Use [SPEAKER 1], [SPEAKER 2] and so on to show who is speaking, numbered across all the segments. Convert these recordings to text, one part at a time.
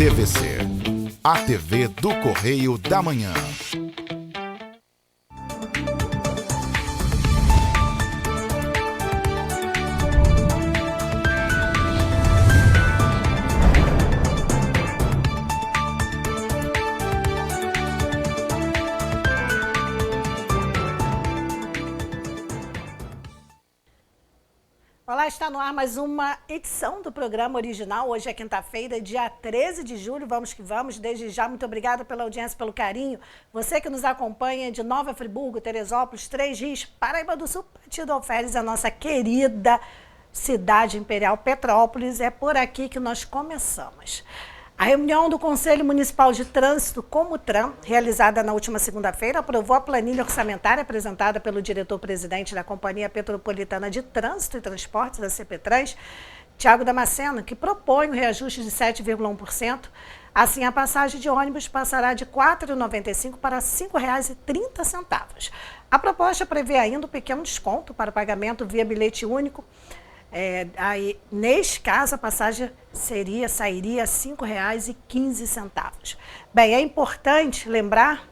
[SPEAKER 1] TVC, a TV do Correio da Manhã.
[SPEAKER 2] Olá, está no ar mais uma edição do programa original. Hoje é quinta-feira, dia 13 de julho. Vamos que vamos. Desde já, muito obrigada pela audiência, pelo carinho. Você que nos acompanha de Nova Friburgo, Teresópolis, Três Rios, Paraíba do Sul, Partido Alferes, a nossa querida cidade imperial Petrópolis. É por aqui que nós começamos. A reunião do Conselho Municipal de Trânsito, Comutran, realizada na última segunda-feira, aprovou a planilha orçamentária apresentada pelo diretor-presidente da Companhia Petropolitana de Trânsito e Transportes, a CPTrans, Tiago Damasceno, que propõe o reajuste de 7,1%. Assim, a passagem de ônibus passará de R$ 4,95 para R$ 5,30. A proposta prevê ainda um pequeno desconto para o pagamento via bilhete único. Neste caso, a passagem sairia R$ 5,15. Bem, é importante lembrar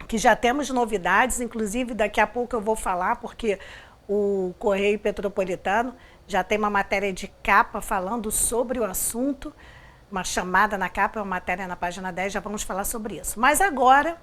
[SPEAKER 2] que já temos novidades, inclusive daqui a pouco eu vou falar, porque o Correio Petropolitano já tem uma matéria de capa falando sobre o assunto, uma chamada na capa, uma matéria na página 10, já vamos falar sobre isso. Mas agora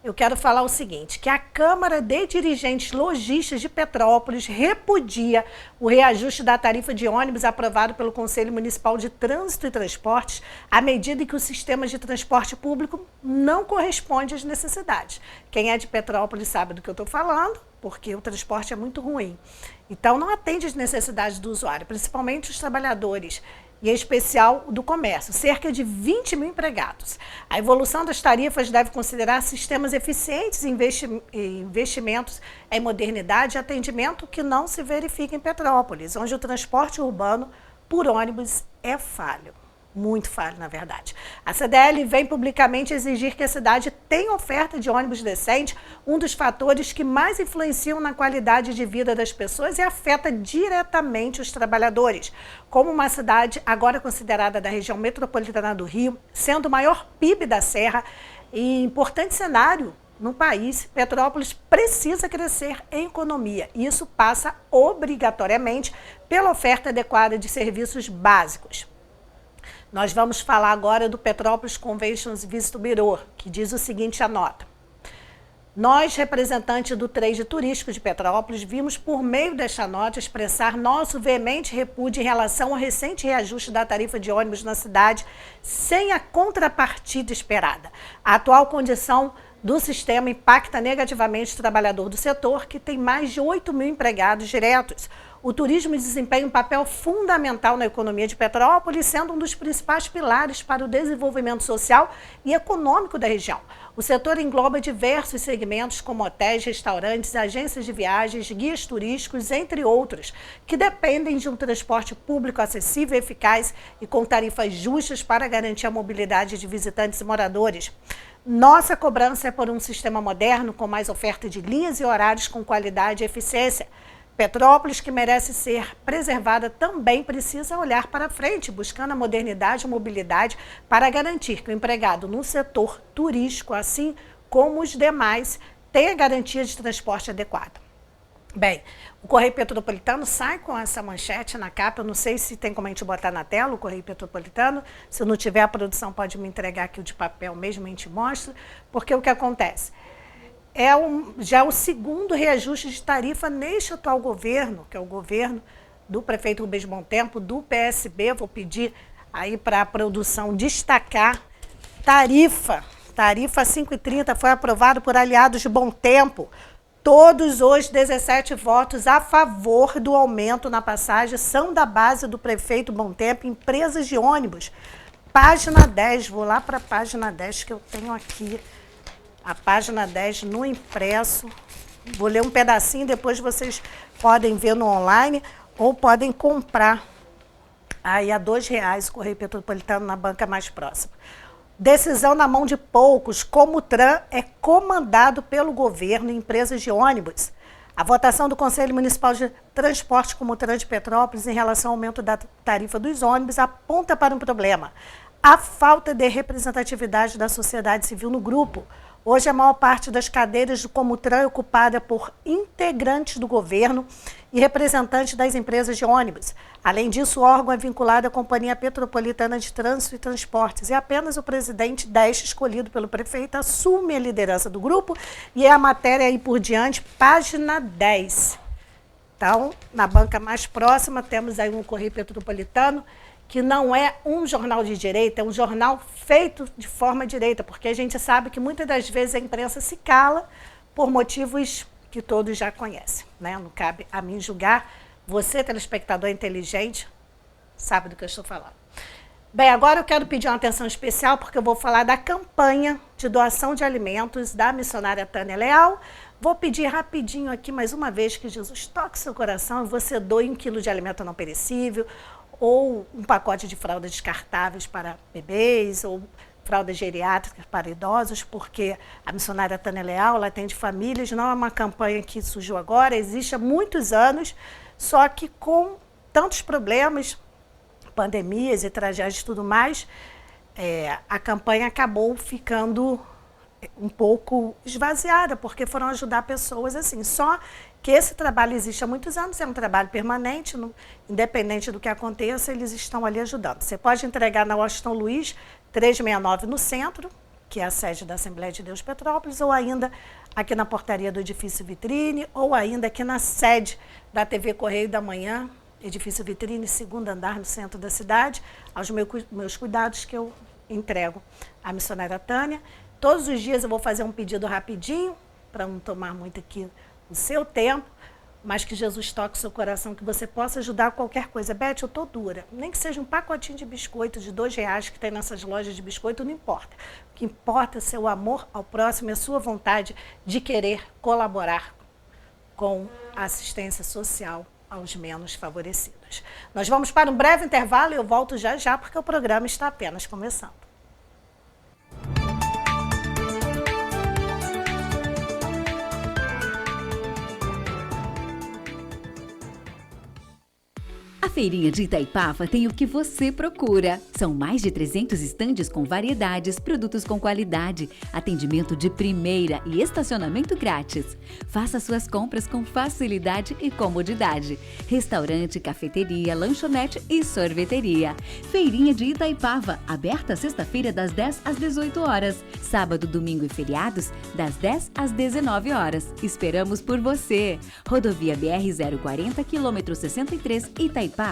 [SPEAKER 2] eu quero falar o seguinte, que a Câmara de Dirigentes Lojistas de Petrópolis repudia o reajuste da tarifa de ônibus aprovado pelo Conselho Municipal de Trânsito e Transportes, à medida em que o sistema de transporte público não corresponde às necessidades. Quem é de Petrópolis sabe do que eu estou falando, porque o transporte é muito ruim. Então, não atende às necessidades do usuário, principalmente os trabalhadores, e em especial do comércio, cerca de 20 mil empregados. A evolução das tarifas deve considerar sistemas eficientes e investimentos em modernidade e atendimento que não se verifica em Petrópolis, onde o transporte urbano por ônibus é falho. Muito falho, na verdade. A CDL vem publicamente exigir que a cidade tenha oferta de ônibus decente, um dos fatores que mais influenciam na qualidade de vida das pessoas e afeta diretamente os trabalhadores. Como uma cidade agora considerada da região metropolitana do Rio, sendo o maior PIB da Serra e importante cenário no país, Petrópolis precisa crescer em economia. E isso passa obrigatoriamente pela oferta adequada de serviços básicos. Nós vamos falar agora do Petrópolis Conventions Visitor Bureau, que diz o seguinte, a nota. Nós, representantes do trade turístico de Petrópolis, vimos por meio desta nota expressar nosso veemente repúdio em relação ao recente reajuste da tarifa de ônibus na cidade, sem a contrapartida esperada. A atual condição do sistema impacta negativamente o trabalhador do setor, que tem mais de 8 mil empregados diretos. O turismo desempenha um papel fundamental na economia de Petrópolis, sendo um dos principais pilares para o desenvolvimento social e econômico da região. O setor engloba diversos segmentos, como hotéis, restaurantes, agências de viagens, guias turísticos, entre outros, que dependem de um transporte público acessível, eficaz e com tarifas justas para garantir a mobilidade de visitantes e moradores. Nossa cobrança é por um sistema moderno, com mais oferta de linhas e horários com qualidade e eficiência. Petrópolis, que merece ser preservada, também precisa olhar para frente, buscando a modernidade e mobilidade para garantir que o empregado no setor turístico, assim como os demais, tenha garantia de transporte adequada. Bem, o Correio Petropolitano sai com essa manchete na capa, eu não sei se tem como a gente botar na tela o Correio Petropolitano, se não tiver a produção pode me entregar aqui o de papel mesmo, a gente mostra, porque o que acontece? Já é o segundo reajuste de tarifa neste atual governo, que é o governo do prefeito Rubens Bom Tempo, do PSB. Vou pedir aí para a produção destacar. Tarifa 5,30 foi aprovado por aliados de Bom Tempo. Todos os 17 votos a favor do aumento na passagem são da base do prefeito Bom Tempo, empresas de ônibus. Página 10, vou lá para a página 10 que eu tenho aqui. A página 10 no impresso. Vou ler um pedacinho, depois vocês podem ver no online ou podem comprar aí a R$ 2,00 o Correio Petropolitano na banca mais próxima. Decisão na mão de poucos, Comutran é comandado pelo governo e empresas de ônibus. A votação do Conselho Municipal de Transporte Comutran de Petrópolis em relação ao aumento da tarifa dos ônibus aponta para um problema. a falta de representatividade da sociedade civil no grupo. Hoje, a maior parte das cadeiras do Comutran é ocupada por integrantes do governo e representantes das empresas de ônibus. Além disso, o órgão é vinculado à Companhia Petropolitana de Trânsito e Transportes. E apenas o presidente Décio, escolhido pelo prefeito, assume a liderança do grupo. E é a matéria aí por diante, página 10. Então, na banca mais próxima, temos aí um Correio Petropolitano, que não é um jornal de direita, é um jornal feito de forma direita, porque a gente sabe que muitas das vezes a imprensa se cala por motivos que todos já conhecem, né? Não cabe a mim julgar. Você, telespectador inteligente, sabe do que eu estou falando. Bem, agora eu quero pedir uma atenção especial, porque eu vou falar da campanha de doação de alimentos da missionária Tânia Leal. Vou pedir rapidinho aqui, mais uma vez, que Jesus toque seu coração e você doe 1 quilo de alimento não perecível, ou um pacote de fraldas descartáveis para bebês, ou fraldas geriátricas para idosos, porque a missionária Tânia Leal, ela atende famílias, não é uma campanha que surgiu agora, existe há muitos anos, só que com tantos problemas, pandemias e tragédias e tudo mais, a campanha acabou ficando um pouco esvaziada, porque foram ajudar pessoas assim. Só que esse trabalho existe há muitos anos, é um trabalho permanente, independente do que aconteça, eles estão ali ajudando. Você pode entregar na Washington Luiz, 369 no centro, que é a sede da Assembleia de Deus Petrópolis, ou ainda aqui na portaria do Edifício Vitrine, ou ainda aqui na sede da TV Correio da Manhã, Edifício Vitrine, 2º andar no centro da cidade, aos meus cuidados que eu entrego à missionária Tânia. Todos os dias eu vou fazer um pedido rapidinho, para não tomar muito aqui o seu tempo, mas que Jesus toque o seu coração, que você possa ajudar qualquer coisa. Beth, eu estou dura. Nem que seja um pacotinho de biscoito de R$2 que tem nessas lojas de biscoito, não importa. O que importa é seu amor ao próximo e a sua vontade de querer colaborar com a assistência social aos menos favorecidos. Nós vamos para um breve intervalo e eu volto já já, porque o programa está apenas começando.
[SPEAKER 3] A Feirinha de Itaipava tem o que você procura. São mais de 300 estandes com variedades, produtos com qualidade, atendimento de primeira e estacionamento grátis. Faça suas compras com facilidade e comodidade. Restaurante, cafeteria, lanchonete e sorveteria. Feirinha de Itaipava, aberta sexta-feira das 10 às 18 horas. Sábado, domingo e feriados, das 10 às 19 horas. Esperamos por você. Rodovia BR-040, quilômetro 63, Itaipava.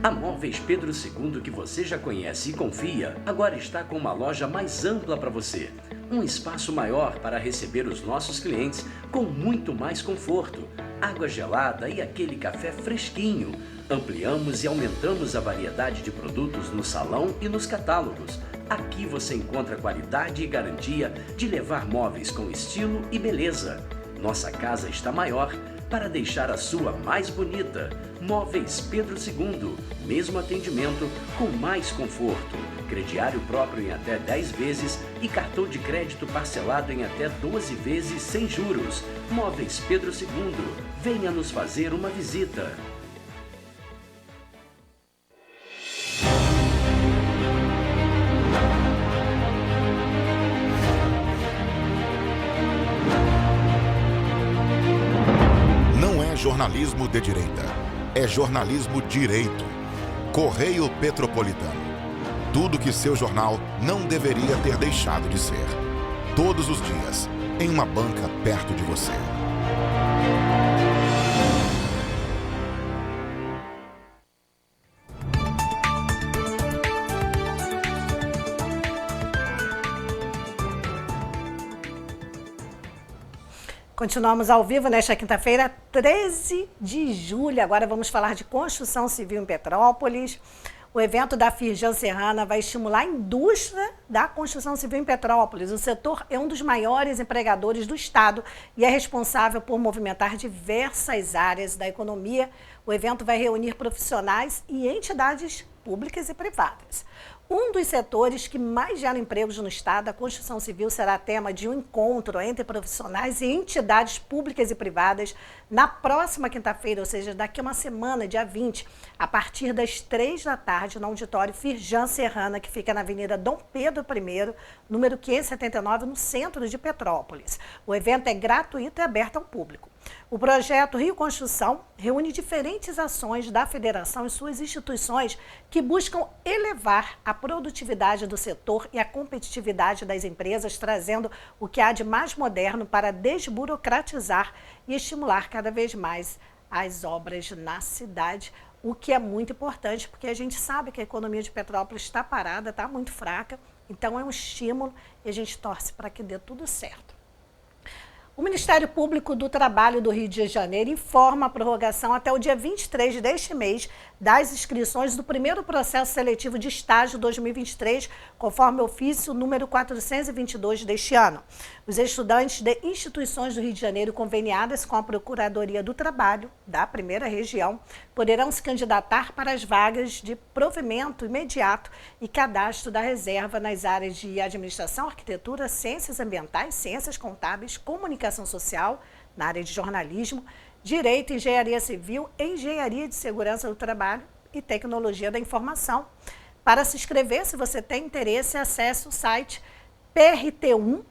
[SPEAKER 4] A Móveis Pedro II, que você já conhece e confia, agora está com uma loja mais ampla para você. Um espaço maior para receber os nossos clientes com muito mais conforto, água gelada e aquele café fresquinho. Ampliamos e aumentamos a variedade de produtos no salão e nos catálogos. Aqui você encontra qualidade e garantia de levar móveis com estilo e beleza. Nossa casa está maior para deixar a sua mais bonita. Móveis Pedro II, mesmo atendimento com mais conforto. Crediário próprio em até 10 vezes e cartão de crédito parcelado em até 12 vezes sem juros. Móveis Pedro II, venha nos fazer uma visita.
[SPEAKER 1] Jornalismo de direita. É jornalismo direito. Correio Petropolitano. Tudo que seu jornal não deveria ter deixado de ser. Todos os dias, em uma banca perto de você.
[SPEAKER 2] Continuamos ao vivo nesta quinta-feira, 13 de julho. Agora vamos falar de construção civil em Petrópolis. O evento da Firjan Serrana vai estimular a indústria da construção civil em Petrópolis. O setor é um dos maiores empregadores do estado e é responsável por movimentar diversas áreas da economia, O evento vai reunir profissionais e entidades públicas e privadas. Um dos setores que mais gera empregos no Estado, a construção civil, será tema de um encontro entre profissionais e entidades públicas e privadas na próxima quinta-feira, ou seja, daqui a uma semana, dia 20, a partir das 3 da tarde, no auditório Firjan Serrana, que fica na Avenida Dom Pedro I, número 579, no centro de Petrópolis. O evento é gratuito e aberto ao público. O projeto Rio Construção reúne diferentes ações da federação e suas instituições que buscam elevar a produtividade do setor e a competitividade das empresas, trazendo o que há de mais moderno para desburocratizar e estimular cada vez mais as obras na cidade, o que é muito importante, porque a gente sabe que a economia de Petrópolis está parada, está muito fraca, então é um estímulo e a gente torce para que dê tudo certo. O Ministério Público do Trabalho do Rio de Janeiro informa a prorrogação até o dia 23 deste mês das inscrições do primeiro processo seletivo de estágio 2023, conforme ofício número 422 deste ano. Os estudantes de instituições do Rio de Janeiro conveniadas com a Procuradoria do Trabalho, da primeira região, poderão se candidatar para as vagas de provimento imediato e cadastro da reserva nas áreas de administração, arquitetura, ciências ambientais, ciências contábeis, comunicação social, na área de jornalismo, direito, engenharia civil, engenharia de segurança do trabalho e tecnologia da informação. Para se inscrever, se você tem interesse, acesse o site prt1.mpt.mp.br.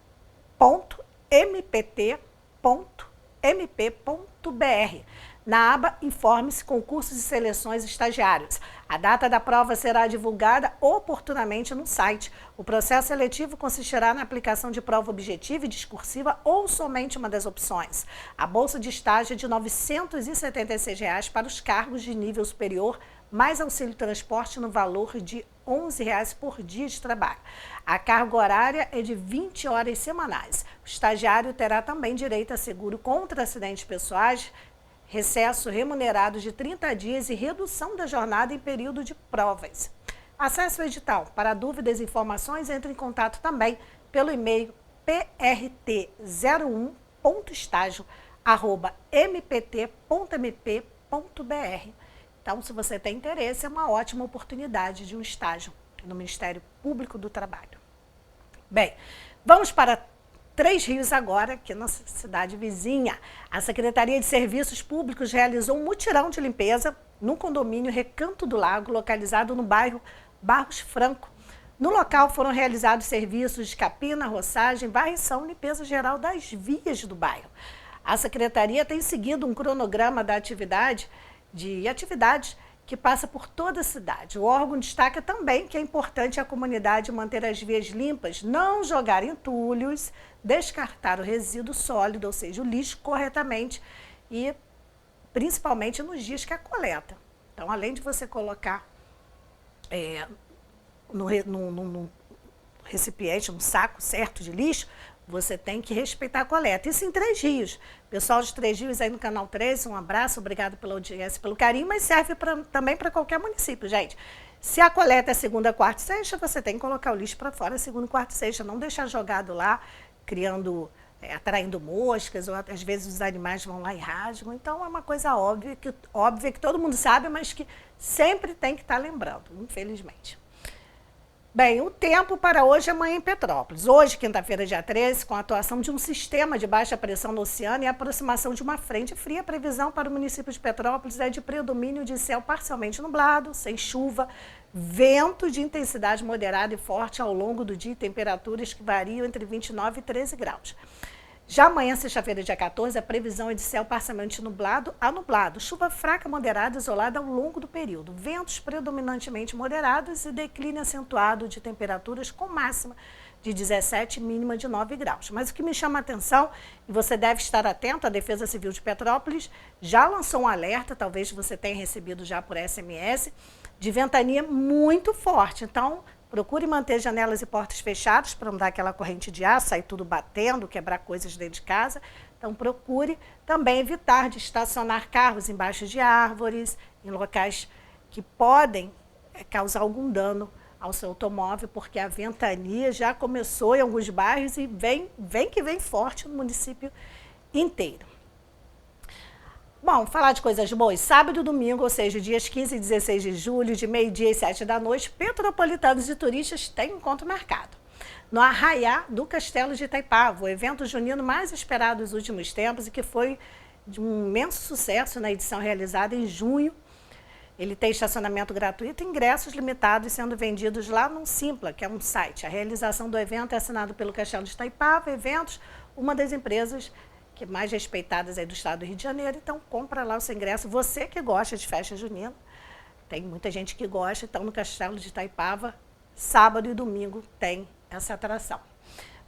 [SPEAKER 2] Na aba Informe-se, concursos e seleções estagiários. A data da prova será divulgada oportunamente no site. O processo seletivo consistirá na aplicação de prova objetiva e discursiva ou somente uma das opções. A bolsa de estágio é de R$ 976 para os cargos de nível superior, mais auxílio transporte no valor de R$ 11 por dia de trabalho. A carga horária é de 20 horas semanais. O estagiário terá também direito a seguro contra acidentes pessoais, recesso remunerado de 30 dias e redução da jornada em período de provas. Acesse o edital. Para dúvidas e informações, entre em contato também pelo e-mail prt01.estágio@mpt.mp.br. Então, se você tem interesse, é uma ótima oportunidade de um estágio no Ministério Público do Trabalho. Bem, vamos para Três Rios agora, aqui na cidade vizinha. A Secretaria de Serviços Públicos realizou um mutirão de limpeza no condomínio Recanto do Lago, localizado no bairro Barros Franco. No local foram realizados serviços de capina, roçagem, varrição e limpeza geral das vias do bairro. A Secretaria tem seguido um cronograma da atividades que passa por toda a cidade. O órgão destaca também que é importante a comunidade manter as vias limpas, não jogar entulhos, descartar o resíduo sólido, ou seja, o lixo, corretamente e principalmente nos dias que é a coleta. Então, além de você colocar no recipiente, um saco certo de lixo, você tem que respeitar a coleta. Isso em Três Rios. Pessoal de Três Rios aí no Canal 13, um abraço, obrigado pela audiência, pelo carinho, mas serve também para qualquer município, gente. Se a coleta é segunda, quarta e sexta, você tem que colocar o lixo para fora segunda, quarta e sexta, não deixar jogado lá, atraindo moscas, ou às vezes os animais vão lá e rasgam. Então é uma coisa óbvia que todo mundo sabe, mas que sempre tem que estar lembrando, infelizmente. Bem, o tempo para hoje e amanhã em Petrópolis. Hoje, quinta-feira, dia 13, com a atuação de um sistema de baixa pressão no oceano e a aproximação de uma frente fria, a previsão para o município de Petrópolis é de predomínio de céu parcialmente nublado, sem chuva, vento de intensidade moderada e forte ao longo do dia e temperaturas que variam entre 29 e 13 graus. Já amanhã, sexta-feira, dia 14, a previsão é de céu parcialmente nublado a nublado, chuva fraca, moderada, isolada ao longo do período, ventos predominantemente moderados e declínio acentuado de temperaturas com máxima de 17 e mínima de 9 graus. Mas o que me chama a atenção, e você deve estar atento, a Defesa Civil de Petrópolis já lançou um alerta, talvez você tenha recebido já por SMS, de ventania muito forte. Então, procure manter janelas e portas fechadas para não dar aquela corrente de ar, sair tudo batendo, quebrar coisas dentro de casa. Então, procure também evitar de estacionar carros embaixo de árvores, em locais que podem causar algum dano ao seu automóvel, porque a ventania já começou em alguns bairros e vem forte no município inteiro. Bom, falar de coisas boas. Sábado e domingo, ou seja, dias 15 e 16 de julho, de meio-dia e 7 da noite, petropolitanos e turistas têm encontro marcado no Arraiá do Castelo de Itaipava, o evento junino mais esperado dos últimos tempos e que foi de um imenso sucesso na edição realizada em junho. Ele tem estacionamento gratuito e ingressos limitados sendo vendidos lá no Simpla, que é um site. A realização do evento é assinada pelo Castelo de Itaipava Eventos, uma das empresas que mais respeitadas aí do estado do Rio de Janeiro. Então, compra lá o seu ingresso. Você que gosta de festa junina, tem muita gente que gosta, então no Castelo de Itaipava, sábado e domingo tem essa atração.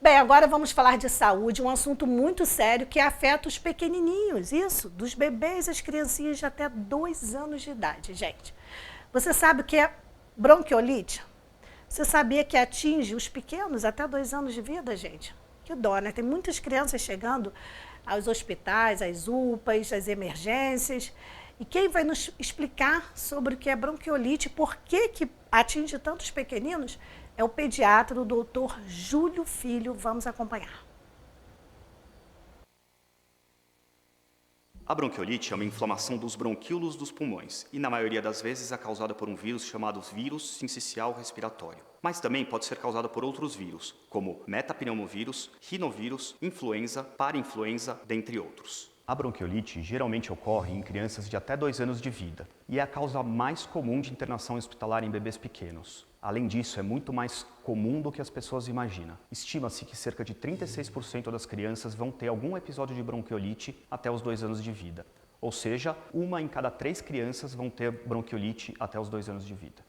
[SPEAKER 2] Bem, agora vamos falar de saúde, um assunto muito sério que afeta os pequenininhos, isso, dos bebês às criancinhas de até 2 anos de idade, gente. Você sabe o que é bronquiolite? Você sabia que atinge os pequenos até 2 anos de vida, gente? Que dó, né? Tem muitas crianças chegando aos hospitais, às UPAs, às emergências. E quem vai nos explicar sobre o que é bronquiolite, por que atinge tantos pequeninos, é o pediatra, o doutor Júlio Filho. Vamos acompanhar.
[SPEAKER 5] A bronquiolite é uma inflamação dos bronquíolos dos pulmões e, na maioria das vezes, é causada por um vírus chamado vírus sincicial respiratório. Mas também pode ser causada por outros vírus, como metapneumovírus, rinovírus, influenza, parainfluenza, dentre outros. A bronquiolite geralmente ocorre em crianças de até 2 anos de vida e é a causa mais comum de internação hospitalar em bebês pequenos. Além disso, é muito mais comum do que as pessoas imaginam. Estima-se que cerca de 36% das crianças vão ter algum episódio de bronquiolite até os 2 anos de vida. Ou seja, 1 em cada 3 crianças vão ter bronquiolite até os 2 anos de vida.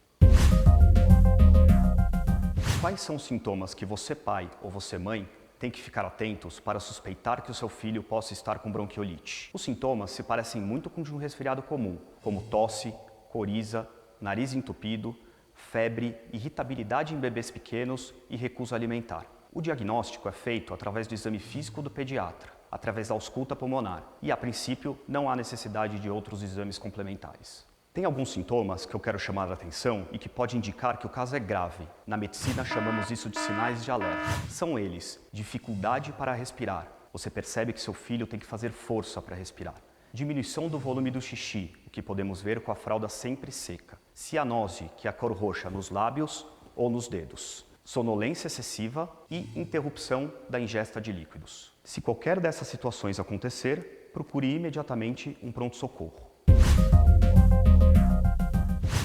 [SPEAKER 5] Quais são os sintomas que você, pai ou você, mãe, tem que ficar atentos para suspeitar que o seu filho possa estar com bronquiolite? Os sintomas se parecem muito com de um resfriado comum, como tosse, coriza, nariz entupido, febre, irritabilidade em bebês pequenos e recusa alimentar. O diagnóstico é feito através do exame físico do pediatra, através da ausculta pulmonar, e a princípio não há necessidade de outros exames complementares. Tem alguns sintomas que eu quero chamar a atenção e que pode indicar que o caso é grave. Na medicina chamamos isso de sinais de alerta. São eles: dificuldade para respirar. Você percebe que seu filho tem que fazer força para respirar. Diminuição do volume do xixi, o que podemos ver com a fralda sempre seca. Cianose, que é a cor roxa nos lábios ou nos dedos. Sonolência excessiva e interrupção da ingesta de líquidos. Se qualquer dessas situações acontecer, procure imediatamente um pronto-socorro.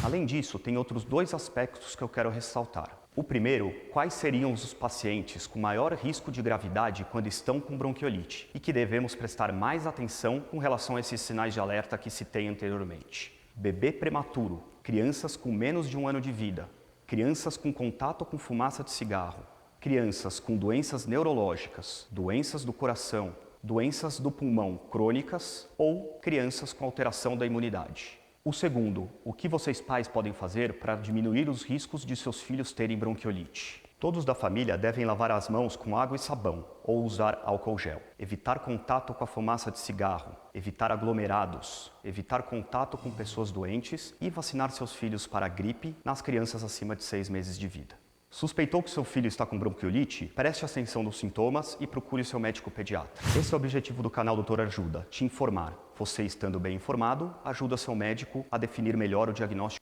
[SPEAKER 5] Além disso, tem outros 2 aspectos que eu quero ressaltar. O primeiro, quais seriam os pacientes com maior risco de gravidade quando estão com bronquiolite e que devemos prestar mais atenção com relação a esses sinais de alerta que citei anteriormente. Bebê prematuro, crianças com menos de 1 ano de vida, crianças com contato com fumaça de cigarro, crianças com doenças neurológicas, doenças do coração, doenças do pulmão crônicas ou crianças com alteração da imunidade. O segundo, o que vocês pais podem fazer para diminuir os riscos de seus filhos terem bronquiolite? Todos da família devem lavar as mãos com água e sabão ou usar álcool gel. Evitar contato com a fumaça de cigarro, evitar aglomerados, evitar contato com pessoas doentes e vacinar seus filhos para a gripe nas crianças acima de 6 meses de vida. Suspeitou que seu filho está com bronquiolite? Preste atenção nos sintomas e procure seu médico pediatra. Esse é o objetivo do canal Doutor Ajuda, te informar. Você, estando bem informado, ajuda seu médico a definir melhor o diagnóstico.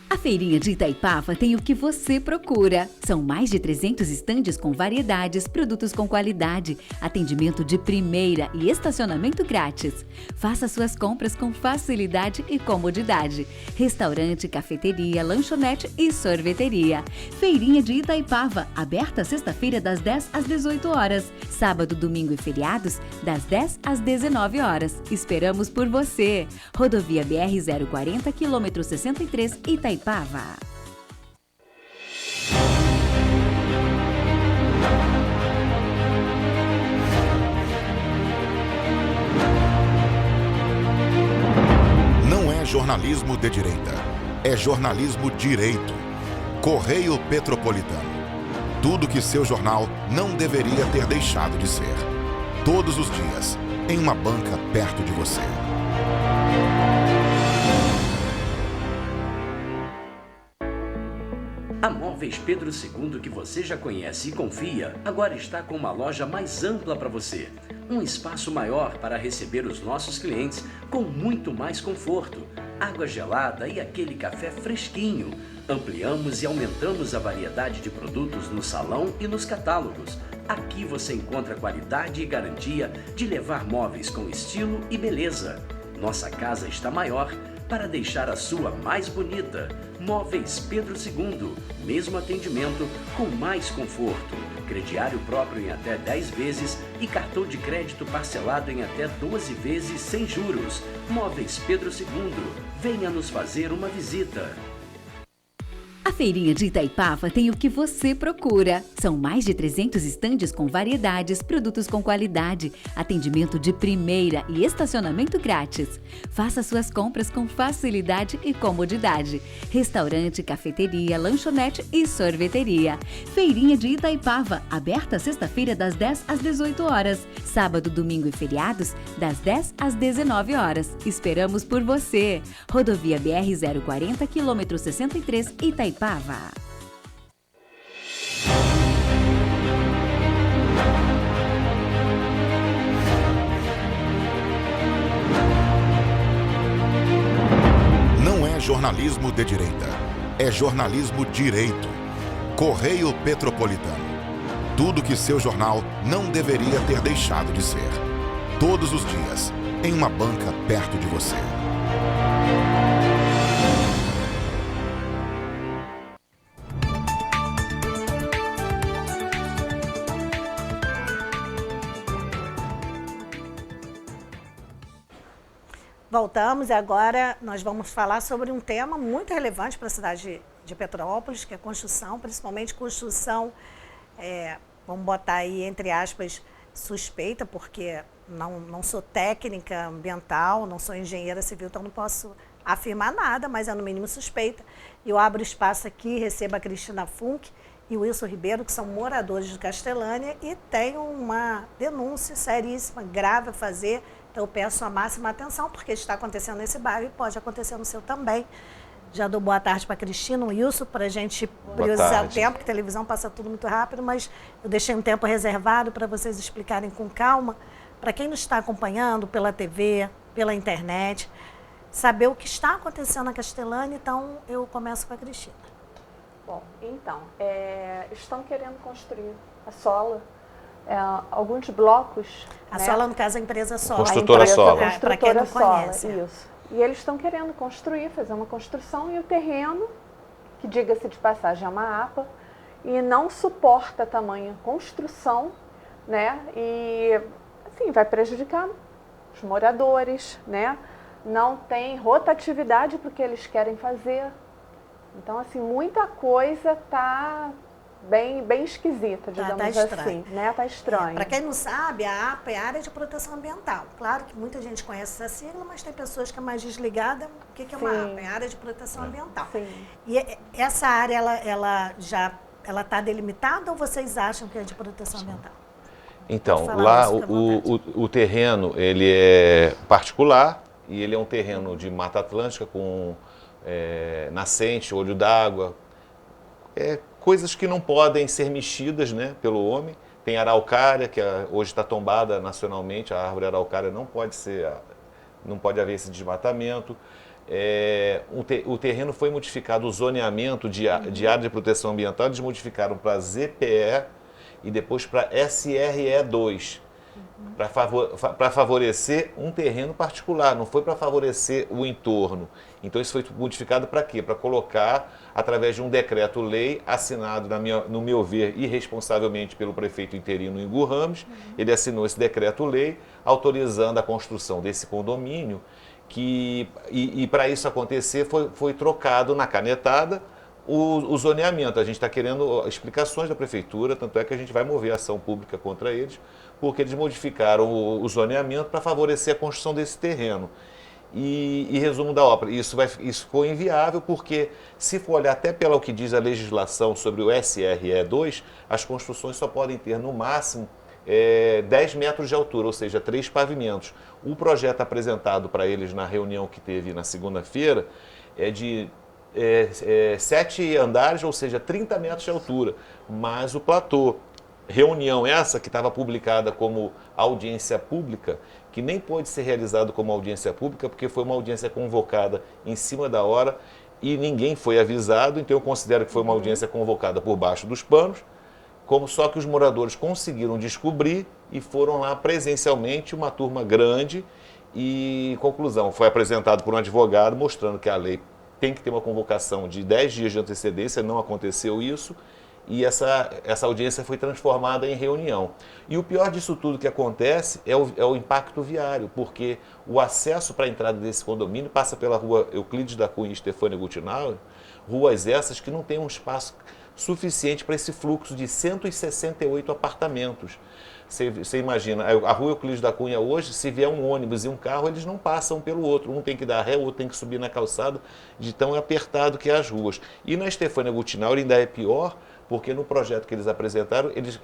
[SPEAKER 3] A Feirinha de Itaipava tem o que você procura. São mais de 300 estandes com variedades, produtos com qualidade, atendimento de primeira e estacionamento grátis. Faça suas compras com facilidade e comodidade. Restaurante, cafeteria, lanchonete e sorveteria. Feirinha de Itaipava, aberta sexta-feira das 10 às 18 horas. Sábado, domingo e feriados, das 10 às 19 horas. Esperamos por você. Rodovia BR-040, quilômetro 63, Itaipava.
[SPEAKER 1] Não é jornalismo de direita, é jornalismo direito. Correio Petropolitano. Tudo que seu jornal não deveria ter deixado de ser. Todos os dias, em uma banca perto de você.
[SPEAKER 4] A Móveis Pedro II, que você já conhece e confia, agora está com uma loja mais ampla para você. Um espaço maior para receber os nossos clientes com muito mais conforto, água gelada e aquele café fresquinho. Ampliamos e aumentamos a variedade de produtos no salão e nos catálogos. Aqui você encontra qualidade e garantia de levar móveis com estilo e beleza. Nossa casa está maior para deixar a sua mais bonita. Móveis Pedro II, mesmo atendimento com mais conforto. Crediário próprio em até 10 vezes e cartão de crédito parcelado em até 12 vezes sem juros. Móveis Pedro II, venha nos fazer uma visita.
[SPEAKER 3] A Feirinha de Itaipava tem o que você procura. São mais de 300 estandes com variedades, produtos com qualidade, atendimento de primeira e estacionamento grátis. Faça suas compras com facilidade e comodidade. Restaurante, cafeteria, lanchonete e sorveteria. Feirinha de Itaipava, aberta sexta-feira das 10 às 18 horas. Sábado, domingo e feriados, das 10 às 19 horas. Esperamos por você. Rodovia BR-040, quilômetro 63, Itaipava.
[SPEAKER 1] Não é jornalismo de direita, é jornalismo direito. Correio Petropolitano. Tudo que seu jornal não deveria ter deixado de ser. Todos os dias, em uma banca perto de você.
[SPEAKER 2] Voltamos e agora nós vamos falar sobre um tema muito relevante para a cidade de Petrópolis, que é construção, principalmente construção, vamos botar aí entre aspas, suspeita, porque não sou técnica ambiental, não sou engenheira civil, então não posso afirmar nada, mas é no mínimo suspeita. Eu abro espaço aqui, recebo a Cristina Funk e o Wilson Ribeiro, que são moradores de Castelânia e tenho uma denúncia seríssima, grave a fazer. Então, eu peço a máxima atenção, porque está acontecendo nesse bairro e pode acontecer no seu também. Já dou boa tarde para a Cristina, o Wilson, para a gente priorizar o tempo, porque televisão passa tudo muito rápido, mas eu deixei um tempo reservado para vocês explicarem com calma, para quem nos está acompanhando pela TV, pela internet, saber o que está acontecendo na Castelânia. Então, eu começo com a Cristina.
[SPEAKER 6] Bom, então, estão querendo construir a Sola. Alguns blocos.
[SPEAKER 2] A Sola, no caso, a empresa Sola.
[SPEAKER 7] Construtora Sola.
[SPEAKER 2] Para quem não conhece.
[SPEAKER 6] Isso. E eles estão querendo construir, fazer uma construção, e o terreno, que diga-se de passagem, é uma APA, e não suporta tamanha construção, né? E, assim, vai prejudicar os moradores, né? Não tem rotatividade para o que eles querem fazer. Então, assim, muita coisa está bem esquisita, digamos assim, né? Tá estranho.
[SPEAKER 2] Para quem não sabe, a APA é a Área de Proteção Ambiental. Claro que muita gente conhece essa sigla, mas tem pessoas que é mais desligada. O que é uma APA? É a Área de Proteção Ambiental.
[SPEAKER 6] Sim.
[SPEAKER 2] E essa área, ela está delimitada ou vocês acham que é de proteção ambiental?
[SPEAKER 7] Então, lá o terreno, ele é particular e ele é um terreno de Mata Atlântica com nascente, olho d'água, coisas que não podem ser mexidas, né, pelo homem. Tem araucária, que hoje está tombada nacionalmente, a árvore araucária não pode haver esse desmatamento. O terreno foi modificado, o zoneamento de área de proteção ambiental, eles modificaram para ZPE e depois para SRE2, para favorecer um terreno particular, não foi para favorecer o entorno. Então isso foi modificado para quê? Para colocar, através de um decreto-lei assinado, no meu ver, irresponsavelmente pelo prefeito interino Ingo Ramos, ele assinou esse decreto-lei autorizando a construção desse condomínio, e para isso acontecer foi trocado na canetada o zoneamento. A gente está querendo explicações da prefeitura, tanto é que a gente vai mover ação pública contra eles, porque eles modificaram o zoneamento para favorecer a construção desse terreno. E resumo da obra, isso ficou inviável, porque se for olhar até pelo que diz a legislação sobre o SRE2, as construções só podem ter no máximo 10 metros de altura, ou seja, 3 pavimentos. O projeto apresentado para eles na reunião que teve na segunda-feira é de 7 andares, ou seja, 30 metros de altura. Mas o platô, reunião essa que estava publicada como audiência pública, que nem pôde ser realizado como audiência pública, porque foi uma audiência convocada em cima da hora e ninguém foi avisado, então eu considero que foi uma audiência convocada por baixo dos panos, como só que os moradores conseguiram descobrir e foram lá presencialmente, uma turma grande, e conclusão, foi apresentado por um advogado mostrando que a lei tem que ter uma convocação de 10 dias de antecedência, não aconteceu isso, e essa audiência foi transformada em reunião. E o pior disso tudo que acontece é o impacto viário, porque o acesso para a entrada desse condomínio passa pela rua Euclides da Cunha e Stefânia Guttinauer, ruas essas que não têm um espaço suficiente para esse fluxo de 168 apartamentos. Você imagina, a rua Euclides da Cunha hoje, se vier um ônibus e um carro, eles não passam pelo outro. Um tem que dar ré, o outro tem que subir na calçada, de tão apertado que é as ruas. E na Stefânia Guttinauer ainda é pior, porque no projeto que eles apresentaram, eles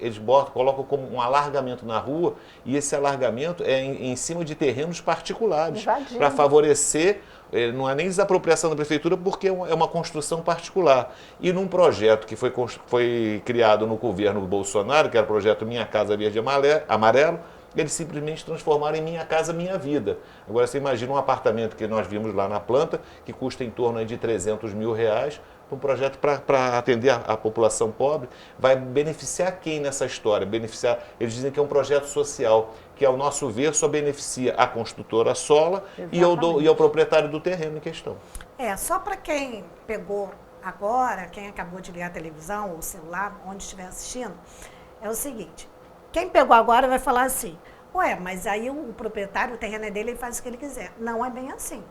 [SPEAKER 7] colocam como um alargamento na rua, e esse alargamento é em cima de terrenos particulares, para favorecer, não é nem desapropriação da prefeitura, porque é uma construção particular. E num projeto que foi criado no governo Bolsonaro, que era o projeto Minha Casa Verde e Amarelo, eles simplesmente transformaram em Minha Casa Minha Vida. Agora você imagina um apartamento que nós vimos lá na planta, que custa em torno de R$300 mil, um projeto para atender a população pobre, vai beneficiar quem nessa história? Eles dizem que é um projeto social, que ao nosso ver só beneficia a construtora Sola e ao proprietário do terreno em questão.
[SPEAKER 2] Só para quem pegou agora, quem acabou de ligar a televisão ou o celular, onde estiver assistindo, é o seguinte, quem pegou agora vai falar assim, mas aí o proprietário, o terreno é dele, ele faz o que ele quiser. Não é bem assim.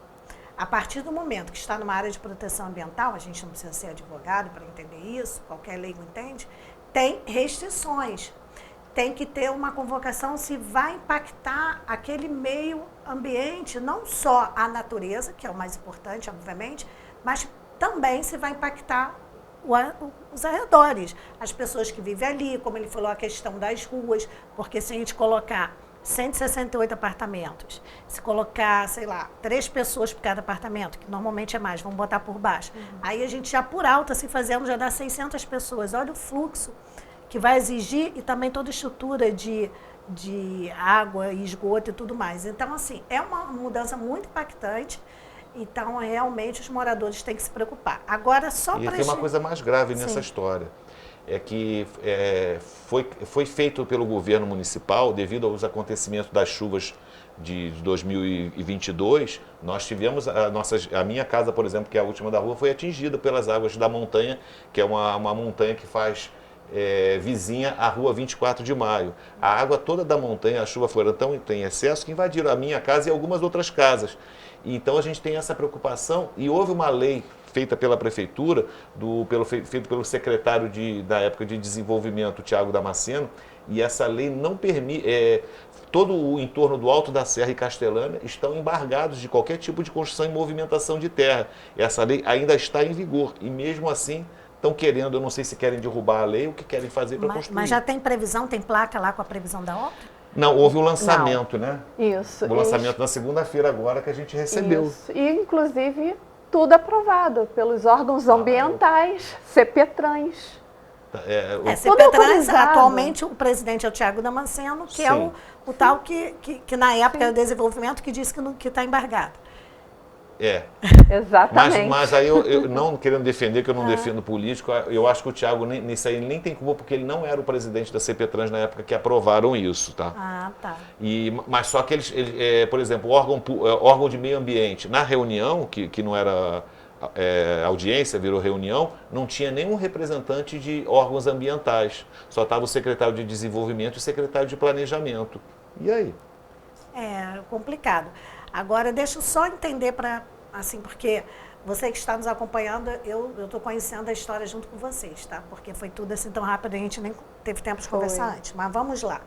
[SPEAKER 2] A partir do momento que está numa área de proteção ambiental, a gente não precisa ser advogado para entender isso, qualquer leigo entende, tem restrições. Tem que ter uma convocação se vai impactar aquele meio ambiente, não só a natureza, que é o mais importante, obviamente, mas também se vai impactar os arredores, as pessoas que vivem ali, como ele falou, a questão das ruas, porque se a gente colocar 168 apartamentos, se colocar, 3 pessoas por cada apartamento, que normalmente é mais, vamos botar por baixo, aí a gente já por alto, assim fazendo, já dá 600 pessoas. Olha o fluxo que vai exigir e também toda a estrutura de água e esgoto e tudo mais. Então, assim, é uma mudança muito impactante. Então, realmente, os moradores têm que se preocupar. Agora, só para...
[SPEAKER 7] E tem uma coisa mais grave nessa história. É que foi feito pelo governo municipal, devido aos acontecimentos das chuvas de 2022, nós tivemos, a minha casa, por exemplo, que é a última da rua, foi atingida pelas águas da montanha, que é uma montanha que faz vizinha à rua 24 de maio. A água toda da montanha, a chuva foi tão em excesso que invadiram a minha casa e algumas outras casas. Então a gente tem essa preocupação e houve uma lei feita pela prefeitura, feito pelo secretário da época de desenvolvimento, Tiago Damasceno, e essa lei não permite, todo o entorno do Alto da Serra e Castelânia estão embargados de qualquer tipo de construção e movimentação de terra. Essa lei ainda está em vigor e mesmo assim estão querendo, eu não sei se querem derrubar a lei ou o que querem fazer para construir.
[SPEAKER 2] Mas já tem previsão, tem placa lá com a previsão da obra?
[SPEAKER 7] Não, houve o lançamento, né?
[SPEAKER 6] Isso.
[SPEAKER 7] O lançamento na segunda-feira agora que a gente recebeu.
[SPEAKER 6] Isso. E, inclusive, tudo aprovado pelos órgãos ambientais, CPTRANS.
[SPEAKER 2] CPTRANS, atualmente, o presidente é o Tiago Damasceno, que é o tal que na época era o desenvolvimento, que disse que está embargado.
[SPEAKER 6] Exatamente.
[SPEAKER 7] Mas aí eu não querendo defender, que eu não defendo político, eu acho que o Tiago nisso aí nem tem culpa, porque ele não era o presidente da CPTRANS na época que aprovaram isso, tá?
[SPEAKER 2] Tá.
[SPEAKER 7] Mas só que eles por exemplo, o órgão de meio ambiente, na reunião, que não era audiência, virou reunião, não tinha nenhum representante de órgãos ambientais, só estava o secretário de desenvolvimento e o secretário de planejamento. E aí?
[SPEAKER 2] É complicado. Agora, deixa eu só entender porque você que está nos acompanhando, eu estou conhecendo a história junto com vocês, tá? Porque foi tudo assim tão rápido, a gente nem teve tempo de conversar antes. Mas vamos lá.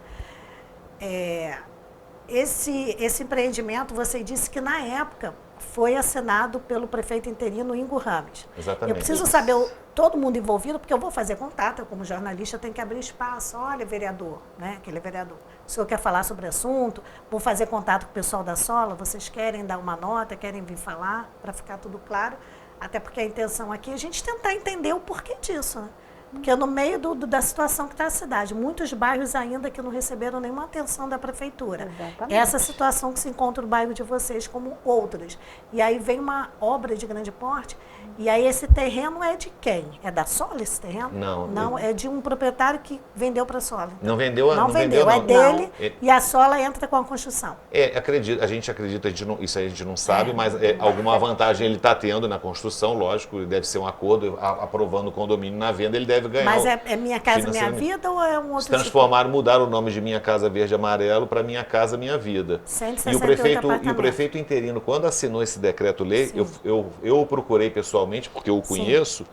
[SPEAKER 2] Esse empreendimento, você disse que na época foi assinado pelo prefeito interino Ingo Rames.
[SPEAKER 7] Exatamente.
[SPEAKER 2] Eu preciso saber todo mundo envolvido, porque eu vou fazer contato, eu, como jornalista, eu tenho que abrir espaço. Olha, vereador, né? Aquele vereador. O senhor quer falar sobre o assunto? Vou fazer contato com o pessoal da Sola, vocês querem dar uma nota, querem vir falar, para ficar tudo claro? Até porque a intenção aqui é a gente tentar entender o porquê disso, né? Porque no meio da situação que está a cidade, muitos bairros ainda que não receberam nenhuma atenção da prefeitura.
[SPEAKER 6] Exatamente.
[SPEAKER 2] Essa situação que se encontra no bairro de vocês, como outras. E aí vem uma obra de grande porte, e aí esse terreno é de quem? É da Sola esse terreno?
[SPEAKER 7] Não.
[SPEAKER 2] Não, é de um proprietário que vendeu para a Sola. Então.
[SPEAKER 7] Não vendeu?
[SPEAKER 2] Não vendeu, é dele, e a Sola entra com a construção.
[SPEAKER 7] A gente acredita, isso a gente não sabe, mas alguma vantagem ele está tendo na construção, lógico, deve ser um acordo, aprovando o condomínio na venda, ele deve ganhar.
[SPEAKER 2] Mas é Minha Casa Minha Vida ou é um outro
[SPEAKER 7] Se transformaram, mudaram o nome de Minha Casa Verde e Amarelo para Minha Casa Minha Vida.
[SPEAKER 2] 168
[SPEAKER 7] E o prefeito interino, quando assinou esse decreto-lei, eu o procurei pessoalmente, porque eu o conheço,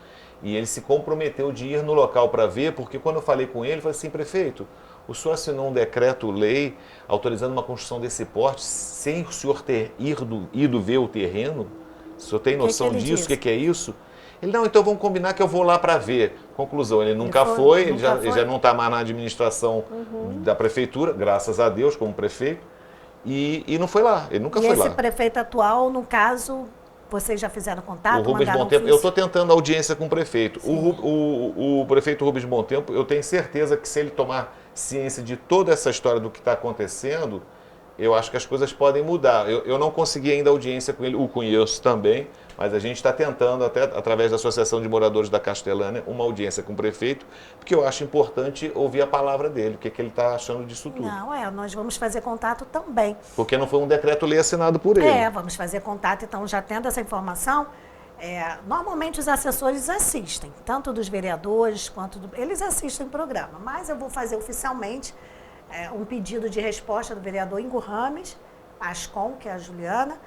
[SPEAKER 7] e ele se comprometeu de ir no local para ver, porque quando eu falei com ele, eu falei assim, prefeito, o senhor assinou um decreto-lei autorizando uma construção desse porte sem o senhor ter ido ver o terreno? O senhor tem noção disso? O que é isso? Ele, não, então vamos combinar que eu vou lá para ver. Conclusão, ele nunca foi, ele já não está mais na administração da prefeitura, graças a Deus, como prefeito, e não foi lá, ele nunca foi lá.
[SPEAKER 2] E esse prefeito atual, no caso, vocês já fizeram contato?
[SPEAKER 7] O Rubens Bontempo, eu estou tentando audiência com o prefeito. O prefeito Rubens Bontempo, eu tenho certeza que se ele tomar ciência de toda essa história do que está acontecendo, eu acho que as coisas podem mudar. Eu não consegui ainda audiência com ele, o conheço também, mas a gente está tentando, até através da Associação de Moradores da Castelânia, uma audiência com o prefeito, porque eu acho importante ouvir a palavra dele, o que ele está achando disso tudo.
[SPEAKER 2] Não, nós vamos fazer contato também.
[SPEAKER 7] Porque não foi um decreto-lei assinado por ele.
[SPEAKER 2] Vamos fazer contato, então, já tendo essa informação, normalmente os assessores assistem, tanto dos vereadores quanto eles assistem o programa, mas eu vou fazer oficialmente um pedido de resposta do vereador Ingo Rames, Ascom, que é a Juliana,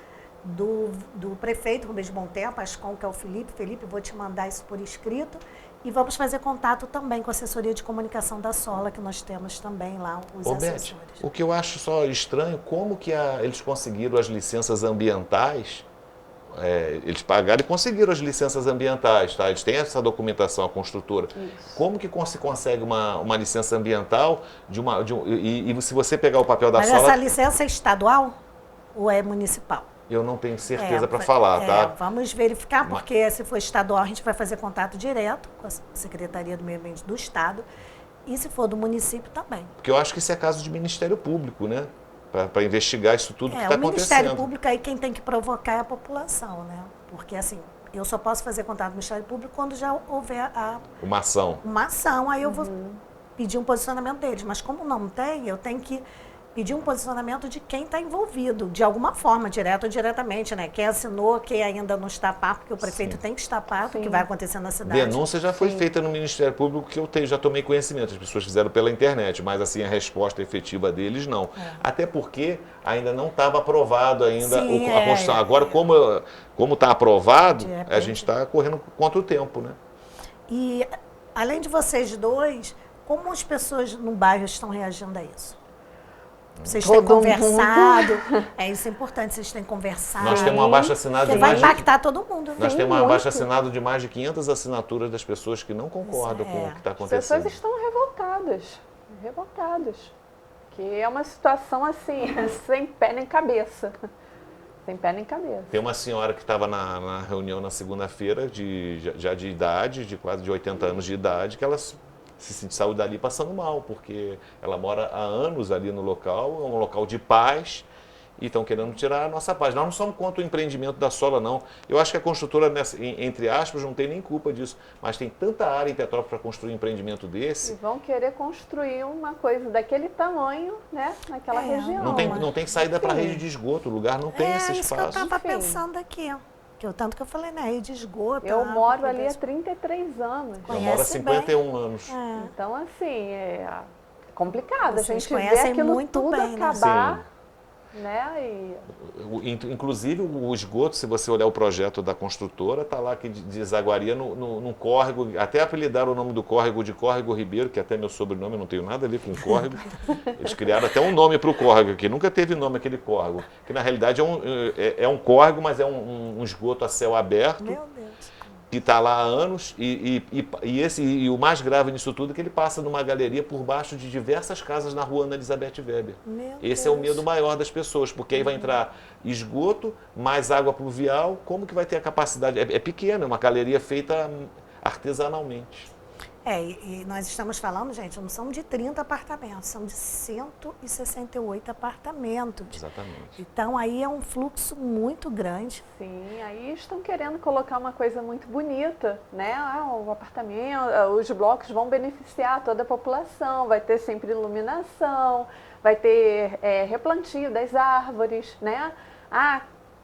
[SPEAKER 2] do prefeito Rubens Bontempo, Ascom, que é o Felipe, vou te mandar isso por escrito, e vamos fazer contato também com a assessoria de comunicação da Sola, que nós temos também lá, os assessores.
[SPEAKER 7] O que eu acho só estranho, como que eles conseguiram as licenças ambientais, eles pagaram e conseguiram as licenças ambientais, tá? Eles têm essa documentação, a construtora. Isso. Como que se consegue uma licença ambiental e se você pegar o papel da Sola...
[SPEAKER 2] Mas essa licença é estadual ou é municipal?
[SPEAKER 7] Eu não tenho certeza para falar, tá?
[SPEAKER 2] Vamos verificar, porque se for estadual, a gente vai fazer contato direto com a Secretaria do Meio Ambiente do Estado e se for do município também.
[SPEAKER 7] Porque eu acho que isso é caso de Ministério Público, né? Para investigar isso tudo que está acontecendo. O
[SPEAKER 2] Ministério Público aí quem tem que provocar é a população, né? Porque assim, eu só posso fazer contato com o Ministério Público quando já houver
[SPEAKER 7] uma ação.
[SPEAKER 2] Uma ação, aí eu vou pedir um posicionamento deles. Mas como não tem, eu tenho que pedir um posicionamento de quem está envolvido, de alguma forma, direto ou diretamente, né? Quem assinou, quem ainda não está par, porque o prefeito tem que estar par do que vai acontecer na cidade.
[SPEAKER 7] Denúncia já foi feita no Ministério Público, que eu já tomei conhecimento, as pessoas fizeram pela internet, mas assim, a resposta efetiva deles, não. Até porque ainda não estava aprovado ainda a construção. Agora, como está aprovado, a gente está correndo contra o tempo, né?
[SPEAKER 2] E, além de vocês dois, como as pessoas no bairro estão reagindo a isso? Vocês têm conversado, isso é importante, vocês têm conversado.
[SPEAKER 7] Nós temos um abaixo-assinado de
[SPEAKER 2] vai impactar todo mundo.
[SPEAKER 7] Nós temos um abaixo-assinado de mais de 500 assinaturas das pessoas que não concordam com o que está acontecendo.
[SPEAKER 6] As pessoas estão revoltadas, que é uma situação assim, sem pé nem cabeça. Sem pé nem cabeça.
[SPEAKER 7] Tem uma senhora que estava na reunião na segunda-feira, já de idade, de quase de 80 anos de idade, que ela saiu dali passando mal, porque ela mora há anos ali no local, é um local de paz, e estão querendo tirar a nossa paz. Nós não somos contra o empreendimento da Sola, não. Eu acho que a construtora, entre aspas, não tem nem culpa disso, mas tem tanta área em Petrópolis para construir um empreendimento desse.
[SPEAKER 6] E vão querer construir uma coisa daquele tamanho, né, naquela região.
[SPEAKER 7] Não tem saída para a rede de esgoto, o lugar não tem esse espaço.
[SPEAKER 2] É isso que eu estava pensando aqui, tanto que eu falei, né, rede de esgoto.
[SPEAKER 6] Eu moro ali há 33 anos.
[SPEAKER 7] Eu moro há 51 anos.
[SPEAKER 6] Então, assim, é complicado.
[SPEAKER 2] Vocês
[SPEAKER 6] a gente
[SPEAKER 2] conhecem
[SPEAKER 6] vê aquilo
[SPEAKER 2] muito
[SPEAKER 6] tudo
[SPEAKER 2] bem,
[SPEAKER 6] acabar.
[SPEAKER 7] Sim.
[SPEAKER 6] né?
[SPEAKER 7] Inclusive o esgoto, se você olhar o projeto da construtora, está lá que desaguaria num córrego, até apelidaram o nome do córrego de Córrego Ribeiro, que até meu sobrenome, não tenho nada a ver com córrego. Eles criaram até um nome para o córrego, que nunca teve nome aquele córrego, que na realidade é um córrego, mas é um esgoto a céu aberto.
[SPEAKER 2] Meu Deus.
[SPEAKER 7] Que está lá há anos, e o mais grave nisso tudo é que ele passa numa galeria por baixo de diversas casas na rua Ana Elizabeth Weber. Esse é o medo maior das pessoas, porque aí vai entrar esgoto, mais água pluvial, como que vai ter a capacidade? É pequeno, é uma galeria feita artesanalmente.
[SPEAKER 2] E nós estamos falando, gente, não são de 30 apartamentos, são de 168 apartamentos.
[SPEAKER 7] Exatamente.
[SPEAKER 2] Então, aí é um fluxo muito grande.
[SPEAKER 6] Sim, aí estão querendo colocar uma coisa muito bonita, né? O apartamento, os blocos vão beneficiar toda a população, vai ter sempre iluminação, vai ter replantio das árvores, né?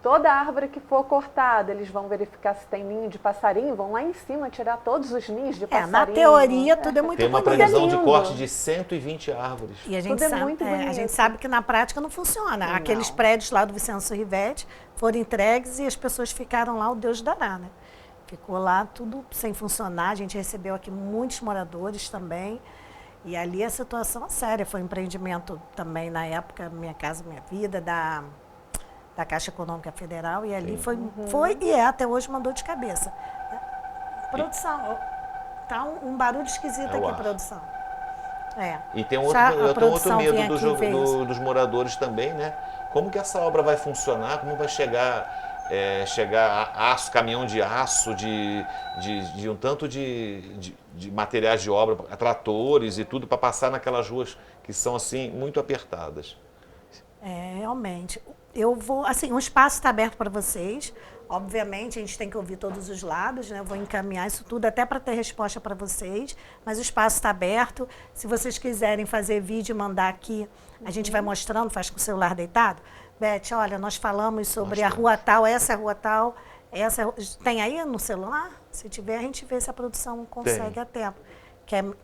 [SPEAKER 6] Toda árvore que for cortada, eles vão verificar se tem ninho de passarinho, vão lá em cima tirar todos os ninhos de passarinho.
[SPEAKER 2] Na teoria tudo é muito bonito.
[SPEAKER 7] Tem uma previsão de corte de 120 árvores.
[SPEAKER 2] E a gente sabe que na prática não funciona. Não. Aqueles prédios lá do Vicenço Rivetti foram entregues e as pessoas ficaram lá, o Deus dará, né? Ficou lá tudo sem funcionar. A gente recebeu aqui muitos moradores também. E ali a situação é séria. Foi um empreendimento também na época, Minha Casa Minha Vida, da Caixa Econômica Federal, e ali foi e até hoje uma dor de cabeça. Produção, tá um barulho esquisito aqui, produção.
[SPEAKER 7] E tem outro medo dos moradores também, né? Como que essa obra vai funcionar, como vai chegar aço, caminhão de aço, de um tanto de materiais de obra, tratores e tudo, para passar naquelas ruas que são assim muito apertadas.
[SPEAKER 2] Realmente. Eu vou, assim, o espaço está aberto para vocês. Obviamente, a gente tem que ouvir todos os lados, né? Eu vou encaminhar isso tudo até para ter resposta para vocês. Mas o espaço está aberto. Se vocês quiserem fazer vídeo e mandar aqui, a gente vai mostrando, faz com o celular deitado. Beth, olha, nós falamos sobre a rua tal, essa é a rua tal. Tem aí no celular? Se tiver, a gente vê se a produção consegue a tempo.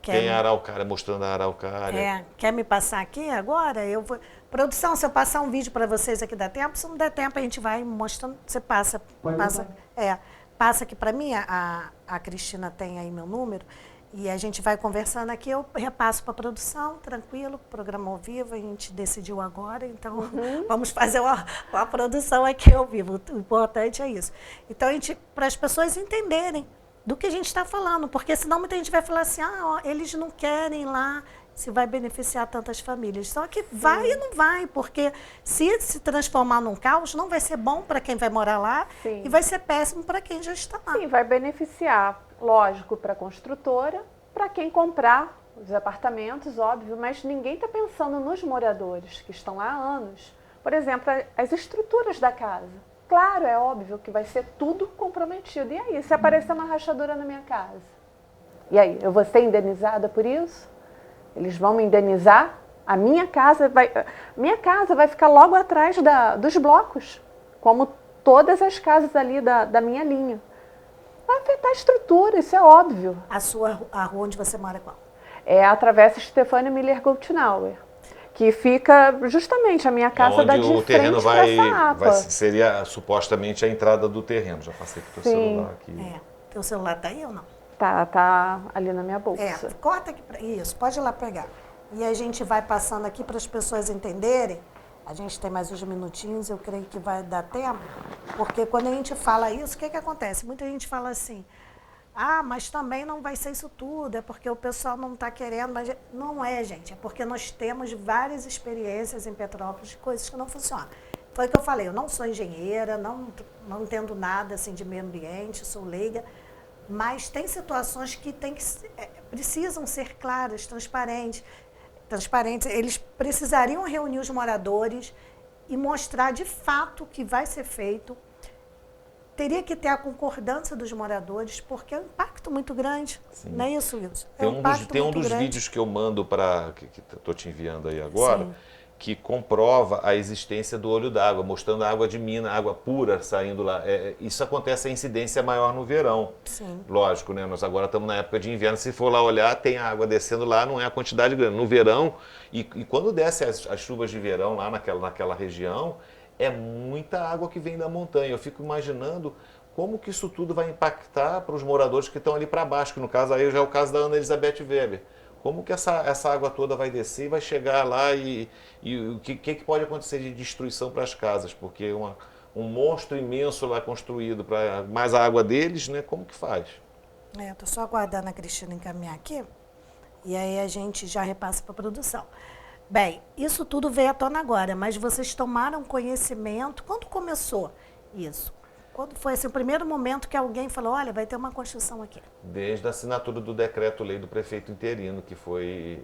[SPEAKER 7] Tem a araucária, mostrando a araucária.
[SPEAKER 2] Quer me passar aqui agora? Eu vou... Produção, se eu passar um vídeo para vocês aqui, dá tempo? Se não der tempo, a gente vai mostrando. Você passa aqui para mim, a Cristina tem aí meu número, e a gente vai conversando aqui, eu repasso para a produção, tranquilo, programa ao vivo, a gente decidiu agora, então vamos fazer uma produção aqui ao vivo, o importante é isso. Então, para as pessoas entenderem do que a gente está falando, porque senão muita gente vai falar assim, eles não querem lá, se vai beneficiar tantas famílias. Só que vai e não vai, porque se transformar num caos, não vai ser bom para quem vai morar lá e vai ser péssimo para quem já está lá.
[SPEAKER 6] Sim, vai beneficiar, lógico, para a construtora, para quem comprar os apartamentos, óbvio, mas ninguém está pensando nos moradores que estão lá há anos. Por exemplo, as estruturas da casa. Claro, é óbvio que vai ser tudo comprometido. E aí, se aparecer uma rachadura na minha casa? E aí, eu vou ser indenizada por isso? Eles vão me indenizar? A minha casa vai ficar logo atrás dos blocos, como todas as casas ali da minha linha. Vai afetar a estrutura, isso é óbvio.
[SPEAKER 2] A rua onde você mora qual?
[SPEAKER 6] É a Travessa Stefania Miller-Goldnauer, que fica justamente a minha casa dá de frente para essa APA.
[SPEAKER 7] Seria supostamente a entrada do terreno. Já passei com o teu celular aqui.
[SPEAKER 2] Teu celular tá aí ou não?
[SPEAKER 6] Tá ali na minha bolsa.
[SPEAKER 2] Corta aqui isso, pode ir lá pegar. E a gente vai passando aqui para as pessoas entenderem. A gente tem mais uns minutinhos, eu creio que vai dar tempo. Porque quando a gente fala isso, o que acontece? Muita gente fala assim, mas também não vai ser isso tudo, é porque o pessoal não está querendo. Mas não é, gente, é porque nós temos várias experiências em Petrópolis de coisas que não funcionam. Foi o que eu falei, eu não sou engenheira, não entendo nada assim, de meio ambiente, sou leiga. Mas tem situações que precisam ser claras, transparentes. Eles precisariam reunir os moradores e mostrar de fato o que vai ser feito. Teria que ter a concordância dos moradores, porque é um impacto muito grande. Sim. Não é isso, Wilson?
[SPEAKER 7] Tem um dos vídeos que eu mando que estou te enviando aí agora, que comprova a existência do olho d'água, mostrando a água de mina, água pura saindo lá. Isso acontece, a incidência maior no verão.
[SPEAKER 2] Sim.
[SPEAKER 7] Lógico, né? Nós agora estamos na época de inverno, se for lá olhar, tem a água descendo lá, não é a quantidade grande. No verão, e quando desce as chuvas de verão lá naquela região, é muita água que vem da montanha. Eu fico imaginando como que isso tudo vai impactar para os moradores que estão ali para baixo, que no caso aí já é o caso da Ana Elizabeth Weber. Como que essa água toda vai descer e vai chegar lá e o que pode acontecer de destruição para as casas? Porque um monstro imenso lá construído para mais a água deles, né? Como que faz?
[SPEAKER 2] Estou só aguardando a Cristina encaminhar aqui e aí a gente já repassa para a produção. Bem, isso tudo veio à tona agora, mas vocês tomaram conhecimento, quando começou isso? Quando foi assim, o primeiro momento que alguém falou, olha, vai ter uma construção aqui?
[SPEAKER 7] Desde a assinatura do decreto-lei do prefeito interino, que foi...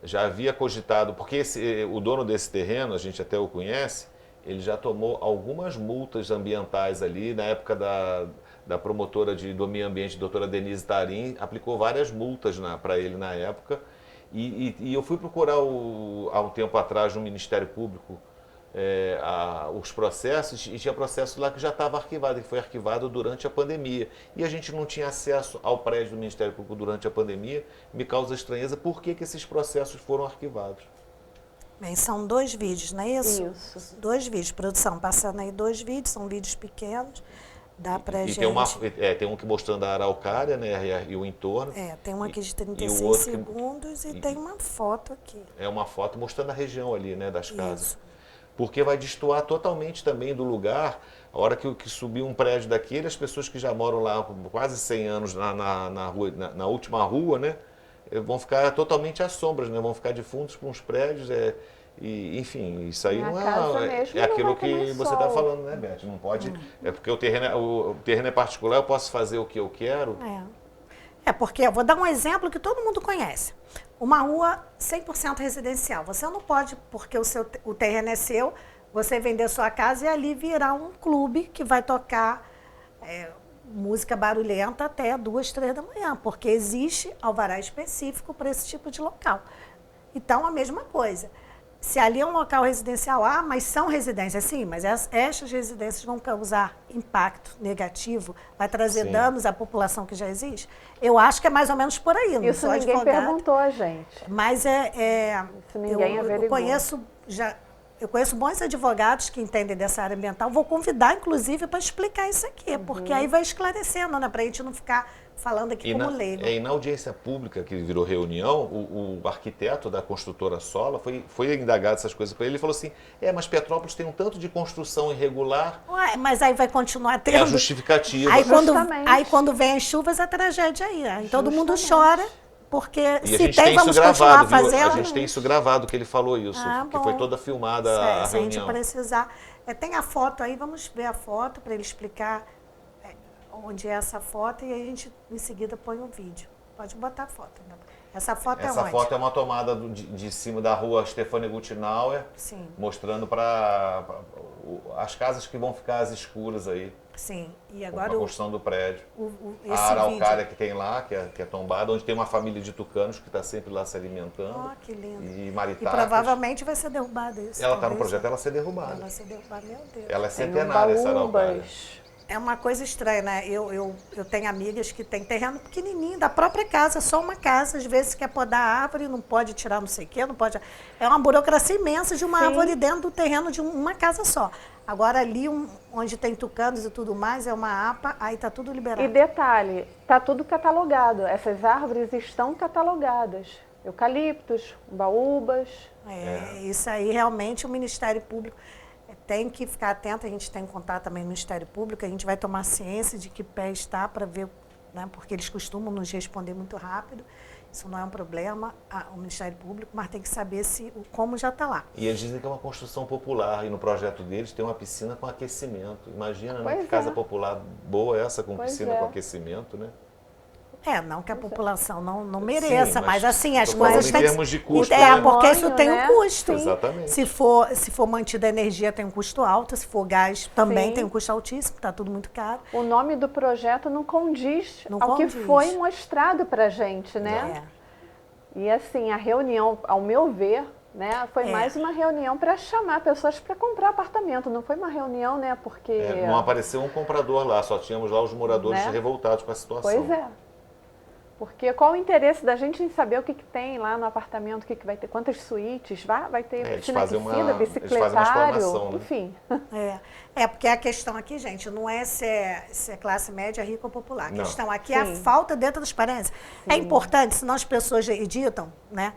[SPEAKER 7] Já havia cogitado, porque o dono desse terreno, a gente até o conhece, ele já tomou algumas multas ambientais ali, na época da promotora do meio ambiente, doutora Denise Tarim, aplicou várias multas para ele na época, e eu fui procurar há um tempo atrás no Ministério Público, os processos, e tinha processo lá que já estava arquivado, que foi arquivado durante a pandemia. E a gente não tinha acesso ao prédio do Ministério Público durante a pandemia. Me causa estranheza por que esses processos foram arquivados.
[SPEAKER 2] Bem, são 2 vídeos, não é isso?
[SPEAKER 6] Isso.
[SPEAKER 2] 2 vídeos, produção, passando aí 2 vídeos, são vídeos pequenos, dá pra gente...
[SPEAKER 7] Tem um que mostrando a araucária, né, e o entorno.
[SPEAKER 2] Tem um aqui de 36 segundos e tem uma foto aqui.
[SPEAKER 7] É uma foto mostrando a região ali, né, das casas.
[SPEAKER 2] Isso.
[SPEAKER 7] Porque vai destoar totalmente também do lugar. A hora que subir um prédio daquele, as pessoas que já moram lá há quase 100 anos na última rua, né, vão ficar totalmente às sombras, né, vão ficar de fundos para uns prédios. Enfim, isso aí não é aquilo que você está falando, né, Beth? Não pode. É porque o terreno é particular, eu posso fazer o que eu quero.
[SPEAKER 2] Porque eu vou dar um exemplo que todo mundo conhece. Uma rua 100% residencial. Você não pode, porque o terreno é seu, você vender sua casa e ali virar um clube que vai tocar música barulhenta até 2, 3 da manhã, porque existe alvará específico para esse tipo de local. Então, a mesma coisa. Se ali é um local residencial, mas são residências, sim, mas estas residências vão causar impacto negativo, vai trazer danos à população que já existe. Eu acho que é mais ou menos por aí. Não
[SPEAKER 6] Isso
[SPEAKER 2] sou
[SPEAKER 6] ninguém
[SPEAKER 2] advogada,
[SPEAKER 6] perguntou a gente.
[SPEAKER 2] Mas
[SPEAKER 6] Isso ninguém averigou.
[SPEAKER 2] Eu conheço bons advogados que entendem dessa área ambiental. Vou convidar, inclusive, para explicar isso aqui, porque aí vai esclarecendo, né, para a gente não ficar falando aqui como leigo.
[SPEAKER 7] E na audiência pública que virou reunião, o arquiteto da construtora Sola foi indagado essas coisas para ele. Ele falou assim, mas Petrópolis tem um tanto de construção irregular.
[SPEAKER 2] Mas aí vai continuar tendo.
[SPEAKER 7] É a justificativa.
[SPEAKER 2] Aí quando vem as chuvas, a tragédia aí todo mundo chora. Porque
[SPEAKER 7] se tem, vamos continuar fazendo. A gente tem isso gravado, que ele falou isso, que foi toda filmada a reunião.
[SPEAKER 2] Se a gente precisar. Tem a foto aí, vamos ver a foto para ele explicar onde é essa foto e aí a gente em seguida põe um vídeo. Pode botar a foto. Essa foto
[SPEAKER 7] Essa foto é uma tomada de cima da rua Stefania Guttenauer, mostrando para as casas que vão ficar às escuras aí.
[SPEAKER 2] Sim, e agora
[SPEAKER 7] a construção do prédio.
[SPEAKER 2] Esse
[SPEAKER 7] a araucária que tem lá, que é tombada, onde tem uma família de tucanos que está sempre lá se alimentando.
[SPEAKER 2] Que lindo.
[SPEAKER 7] E maritacas.
[SPEAKER 2] E provavelmente vai ser derrubada isso.
[SPEAKER 7] Ela está no projeto, ela ser derrubada.
[SPEAKER 2] Ela vai ser derrubada, meu Deus.
[SPEAKER 7] Ela é centenária, essa araucária.
[SPEAKER 2] É uma coisa estranha, né? Eu tenho amigas que têm terreno pequenininho, da própria casa, só uma casa. Às vezes quer podar a árvore, não pode tirar não sei o quê, não pode... É uma burocracia imensa de uma árvore dentro do terreno de uma casa só. Agora ali, onde tem tucanos e tudo mais, é uma APA, aí está tudo liberado.
[SPEAKER 6] E detalhe, está tudo catalogado. Essas árvores estão catalogadas. Eucaliptos, baúbas.
[SPEAKER 2] Isso aí realmente o Ministério Público... Tem que ficar atento, a gente tem contato também no Ministério Público, a gente vai tomar ciência de que pé está para ver, né, porque eles costumam nos responder muito rápido, isso não é um problema, o Ministério Público, mas tem que saber como já está lá.
[SPEAKER 7] E eles dizem que é uma construção popular, e no projeto deles tem uma piscina com aquecimento. Imagina, né, que casa popular boa essa com piscina com aquecimento, né?
[SPEAKER 2] Não que a população não mereça,
[SPEAKER 7] sim,
[SPEAKER 2] mas assim, as coisas
[SPEAKER 7] têm... Em termos de custo,
[SPEAKER 2] porque isso tem um custo.
[SPEAKER 7] Exatamente.
[SPEAKER 2] Se for mantida a energia, tem um custo alto, se for gás, também tem um custo altíssimo, está tudo muito caro.
[SPEAKER 6] O nome do projeto não condiz ao que foi mostrado para a gente, né? E assim, a reunião, ao meu ver, Né? Foi mais uma reunião para chamar pessoas para comprar apartamento, não foi uma reunião, né? Porque
[SPEAKER 7] não apareceu um comprador lá, só tínhamos lá os moradores revoltados com a situação.
[SPEAKER 6] Pois é. Porque qual o interesse da gente em saber o que tem lá no apartamento, o que vai ter, quantas suítes, vai ter piscina aquecida, bicicletário, enfim.
[SPEAKER 2] Porque a questão aqui, gente, não é se é classe média, rica ou popular. A questão aqui é a
[SPEAKER 6] Sim.
[SPEAKER 2] falta de transparência. É importante, senão as pessoas editam, né?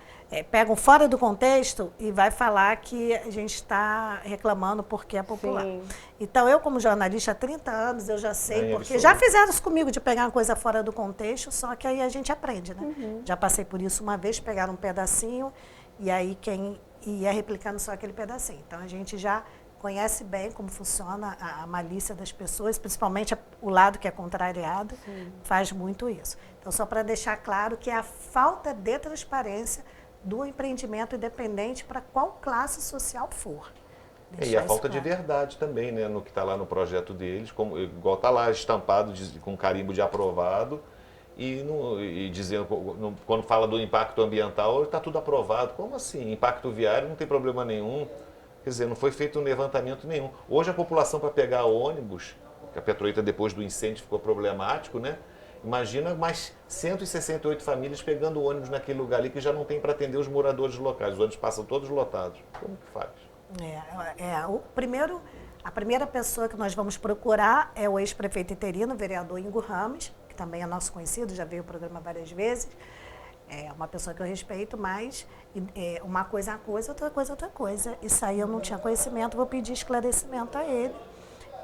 [SPEAKER 2] Pegam fora do contexto e vai falar que a gente está reclamando porque é popular.
[SPEAKER 6] Sim.
[SPEAKER 2] Então, eu como jornalista há 30 anos, eu já sei, porque
[SPEAKER 7] isso
[SPEAKER 2] já fizeram isso comigo de pegar uma coisa fora do contexto, só que aí a gente aprende, né? Já passei por isso uma vez, pegaram um pedacinho e aí quem ia replicando só aquele pedacinho. Então, a gente já conhece bem como funciona a malícia das pessoas, principalmente o lado que é contrariado, faz muito isso. Então, só para deixar claro que é a falta de transparência do empreendimento independente para qual classe social for.
[SPEAKER 7] E a falta de verdade também, né, no que está lá no projeto deles, igual está lá estampado com carimbo de aprovado e dizendo, quando fala do impacto ambiental, está tudo aprovado. Como assim? Impacto viário não tem problema nenhum. Quer dizer, não foi feito um levantamento nenhum. Hoje a população para pegar ônibus, que a Petroita depois do incêndio ficou problemático, né? Imagina mais 168 famílias pegando ônibus naquele lugar ali que já não tem para atender os moradores locais. Os ônibus passam todos lotados. Como que faz?
[SPEAKER 2] A primeira pessoa que nós vamos procurar é o ex-prefeito interino, o vereador Ingo Ramos, que também é nosso conhecido, já veio ao programa várias vezes. É uma pessoa que eu respeito, mas uma coisa é uma coisa, outra coisa é outra coisa. Isso aí eu não tinha conhecimento, vou pedir esclarecimento a ele.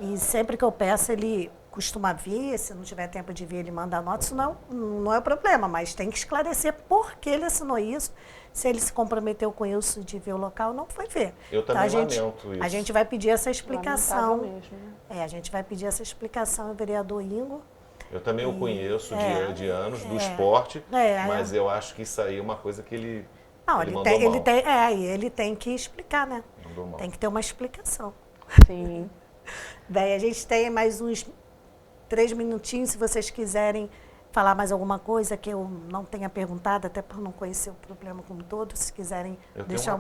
[SPEAKER 2] E sempre que eu peço, ele costuma vir, se não tiver tempo de vir, ele manda a nota. Isso não é o problema, mas tem que esclarecer por que ele assinou isso, se ele se comprometeu com isso de ver o local, não foi ver.
[SPEAKER 7] Eu também lamento isso.
[SPEAKER 2] A gente vai pedir essa explicação.
[SPEAKER 6] Mesmo, né?
[SPEAKER 2] A gente vai pedir essa explicação ao vereador Ingo.
[SPEAKER 7] Eu também o conheço de anos, do esporte, mas eu acho que isso aí é uma coisa que ele
[SPEAKER 2] ele tem que explicar, né? Tem que ter uma explicação.
[SPEAKER 6] Sim.
[SPEAKER 2] Daí a gente tem mais uns 3 minutinhos, se vocês quiserem falar mais alguma coisa que eu não tenha perguntado, até por não conhecer o problema como todo, se quiserem deixar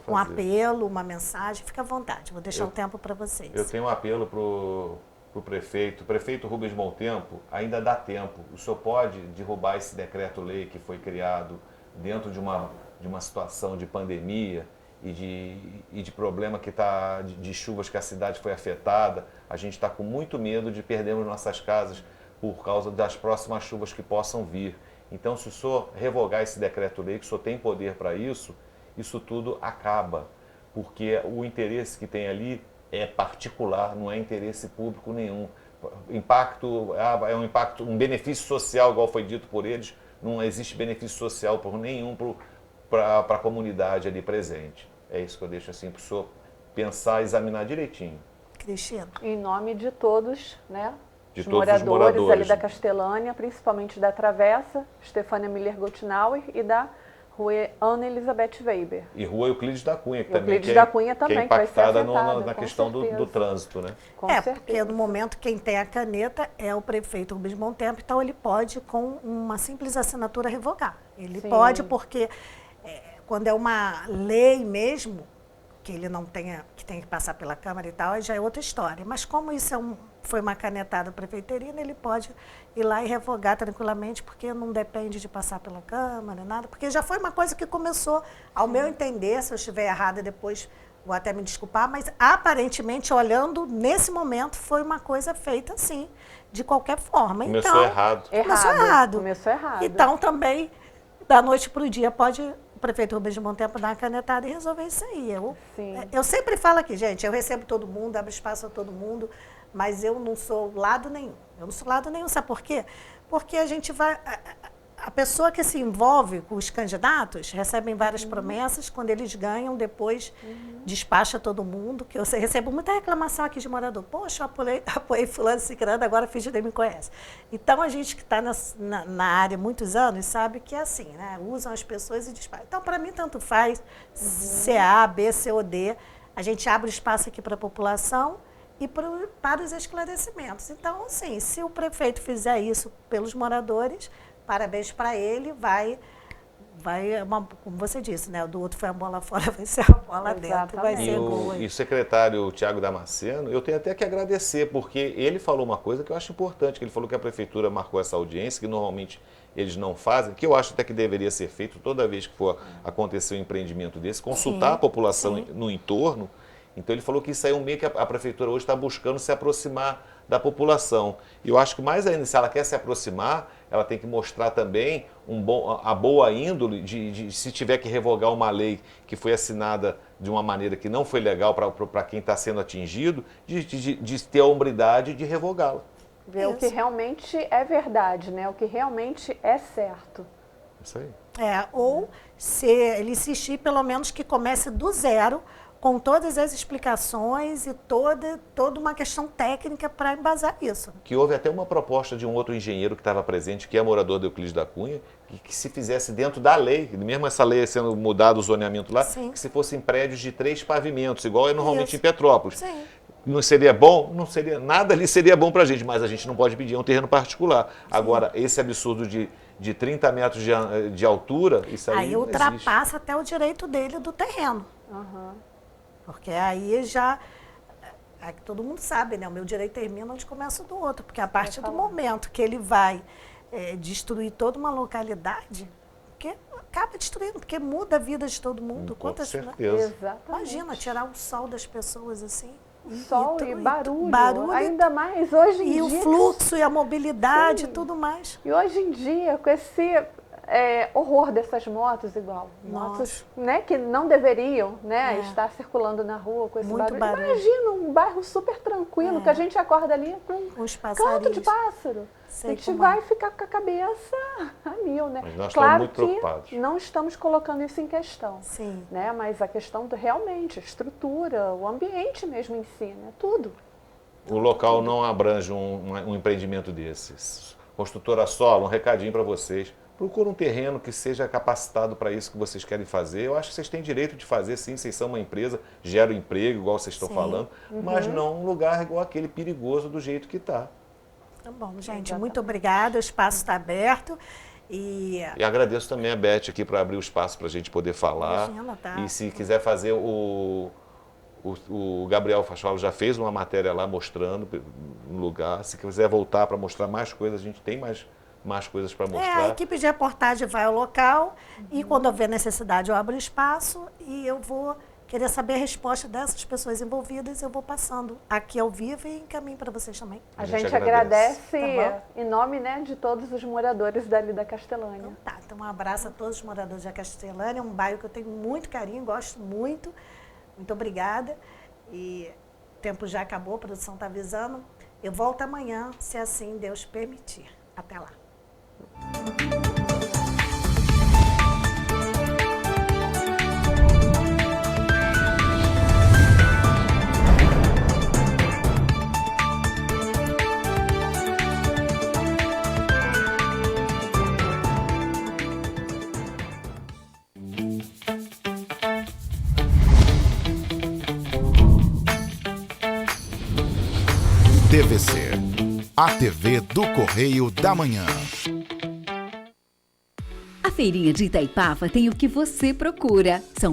[SPEAKER 2] um apelo, uma mensagem, fica à vontade, vou deixar o tempo para vocês.
[SPEAKER 7] Eu tenho um apelo para o prefeito. O prefeito Rubens Bom Tempo, ainda dá tempo. O senhor pode derrubar esse decreto-lei que foi criado dentro de uma situação de pandemia e de problema que está de chuvas que a cidade foi afetada. A gente está com muito medo de perdermos nossas casas por causa das próximas chuvas que possam vir. Então, se o senhor revogar esse decreto-lei, que o senhor tem poder para isso, isso tudo acaba, porque o interesse que tem ali é particular, não é interesse público nenhum. Impacto é um impacto, um benefício social, igual foi dito por eles, não existe benefício social por nenhum para a comunidade ali presente. É isso que eu deixo assim para o senhor pensar e examinar direitinho.
[SPEAKER 2] Cristina.
[SPEAKER 6] Em nome de todos, né?
[SPEAKER 7] De
[SPEAKER 6] os
[SPEAKER 7] todos
[SPEAKER 6] moradores ali da Castelânia, principalmente da Travessa, Stefânia Miller-Gottenauer e da Rua Ana Elizabeth Weber.
[SPEAKER 7] E Rua Euclides da Cunha, que também
[SPEAKER 6] é
[SPEAKER 7] impactada na questão do trânsito, né?
[SPEAKER 2] Porque no momento quem tem a caneta é o prefeito Rubens Bom Tempo, então ele pode, com uma simples assinatura, revogar. Ele pode porque quando é uma lei mesmo, que ele não tenha, que tem que passar pela Câmara e tal, aí já é outra história. Mas como isso foi uma canetada prefeiturina, ele pode ir lá e revogar tranquilamente, porque não depende de passar pela Câmara, nada. Porque já foi uma coisa que começou, ao meu entender, se eu estiver errada depois vou até me desculpar, mas aparentemente, olhando nesse momento, foi uma coisa feita assim, de qualquer forma.
[SPEAKER 7] Começou errado.
[SPEAKER 6] Começou errado.
[SPEAKER 2] Então também, da noite para o dia, pode o prefeito Rubens Bom Tempo dar uma canetada e resolver isso aí. Eu sempre falo aqui, gente, eu recebo todo mundo, abro espaço a todo mundo, mas eu não sou lado nenhum. Eu não sou lado nenhum, sabe por quê? Porque a gente vai... A pessoa que se envolve com os candidatos recebem várias promessas, quando eles ganham, depois despacha todo mundo. Que eu recebo muita reclamação aqui de morador. Poxa, eu apoiei fulano, ciclano, agora finge que nem me conhece. Então, a gente que está na área há muitos anos sabe que é assim, né? Usam as pessoas e despacham. Então, para mim, tanto faz, CA, B, C ou D. A gente abre espaço aqui para a população e para os esclarecimentos. Então, assim, se o prefeito fizer isso pelos moradores... Parabéns para ele, vai vai, como você disse, né? O do outro foi a bola fora, vai ser a bola dentro, vai ser gol.
[SPEAKER 7] E o secretário Tiago Damasceno, eu tenho até que agradecer, porque ele falou uma coisa que eu acho importante, que ele falou que a prefeitura marcou essa audiência, que normalmente eles não fazem, que eu acho até que deveria ser feito toda vez que for acontecer um empreendimento desse, consultar a população no entorno. Então ele falou que isso aí é um meio que a prefeitura hoje está buscando se aproximar da população. E eu acho que mais ainda, se ela quer se aproximar, ela tem que mostrar também a boa índole de se tiver que revogar uma lei que foi assinada de uma maneira que não foi legal para quem está sendo atingido, de ter a hombridade de revogá-la.
[SPEAKER 6] Ver o que realmente é verdade, né? O que realmente é certo.
[SPEAKER 7] Isso aí.
[SPEAKER 2] Ou se ele insistir, pelo menos que comece do zero, com todas as explicações e toda uma questão técnica para embasar isso.
[SPEAKER 7] Que houve até uma proposta de um outro engenheiro que estava presente, que é morador do Euclides da Cunha, que se fizesse dentro da lei, mesmo essa lei sendo mudado o zoneamento lá, que se fossem prédios de 3 pavimentos, igual é normalmente em Petrópolis.
[SPEAKER 2] Sim.
[SPEAKER 7] Não seria bom? Não seria, nada ali seria bom para a gente, mas a gente não pode pedir, é um terreno particular. Agora, esse absurdo de 30 metros de altura, isso aí não
[SPEAKER 2] ultrapassa
[SPEAKER 7] existe.
[SPEAKER 2] até o direito dele do terreno. Porque aí já, todo mundo sabe, né? O meu direito termina onde começa o do outro. Porque a partir do momento que ele vai destruir toda uma localidade, porque acaba destruindo, porque muda a vida de todo mundo.
[SPEAKER 7] Com certeza.
[SPEAKER 2] Imagina, tirar o sol das pessoas assim.
[SPEAKER 6] Sol e barulho, ainda mais hoje em dia.
[SPEAKER 2] E o fluxo e a mobilidade e tudo mais.
[SPEAKER 6] E hoje em dia, com esse horror dessas motos igual. Motos, né, que não deveriam, né, estar circulando na rua com esse barulho. Imagina um bairro super tranquilo, que a gente acorda ali com um canto de pássaro. A gente vai ficar com a cabeça a mil, né?
[SPEAKER 7] Mas nós estamos muito preocupados.
[SPEAKER 6] Não estamos colocando isso em questão.
[SPEAKER 2] Sim.
[SPEAKER 6] Né? Mas a questão realmente, a estrutura, o ambiente mesmo em si, né? Tudo.
[SPEAKER 7] O local não abrange um empreendimento desses. Construtora Solo, um recadinho para vocês. Procura um terreno que seja capacitado para isso que vocês querem fazer. Eu acho que vocês têm direito de fazer, sim. Vocês são uma empresa, geram emprego, igual vocês estão falando. Mas não um lugar igual aquele perigoso do jeito que está.
[SPEAKER 2] Tá bom, gente. Muito obrigada. O espaço está aberto. E
[SPEAKER 7] agradeço também a Beth aqui para abrir o espaço para a gente poder falar.
[SPEAKER 2] Imagina, tá.
[SPEAKER 7] E se quiser fazer o Gabriel Facholo já fez uma matéria lá mostrando um lugar. Se quiser voltar para mostrar mais coisas, a gente tem mais coisas para mostrar.
[SPEAKER 2] A equipe de reportagem vai ao local e quando houver necessidade eu abro espaço e eu vou querer saber a resposta dessas pessoas envolvidas, eu vou passando aqui ao vivo e encaminho para vocês também.
[SPEAKER 6] A gente agradece em nome, né, de todos os moradores dali da Castelânia.
[SPEAKER 2] Então um abraço a todos os moradores da Castelânia, um bairro que eu tenho muito carinho, gosto muito. Muito obrigada. E o tempo já acabou, a produção está avisando. Eu volto amanhã, se assim Deus permitir. Até lá.
[SPEAKER 1] TVC, a TV do Correio da Manhã.
[SPEAKER 3] A feirinha de Itaipava tem o que você procura. São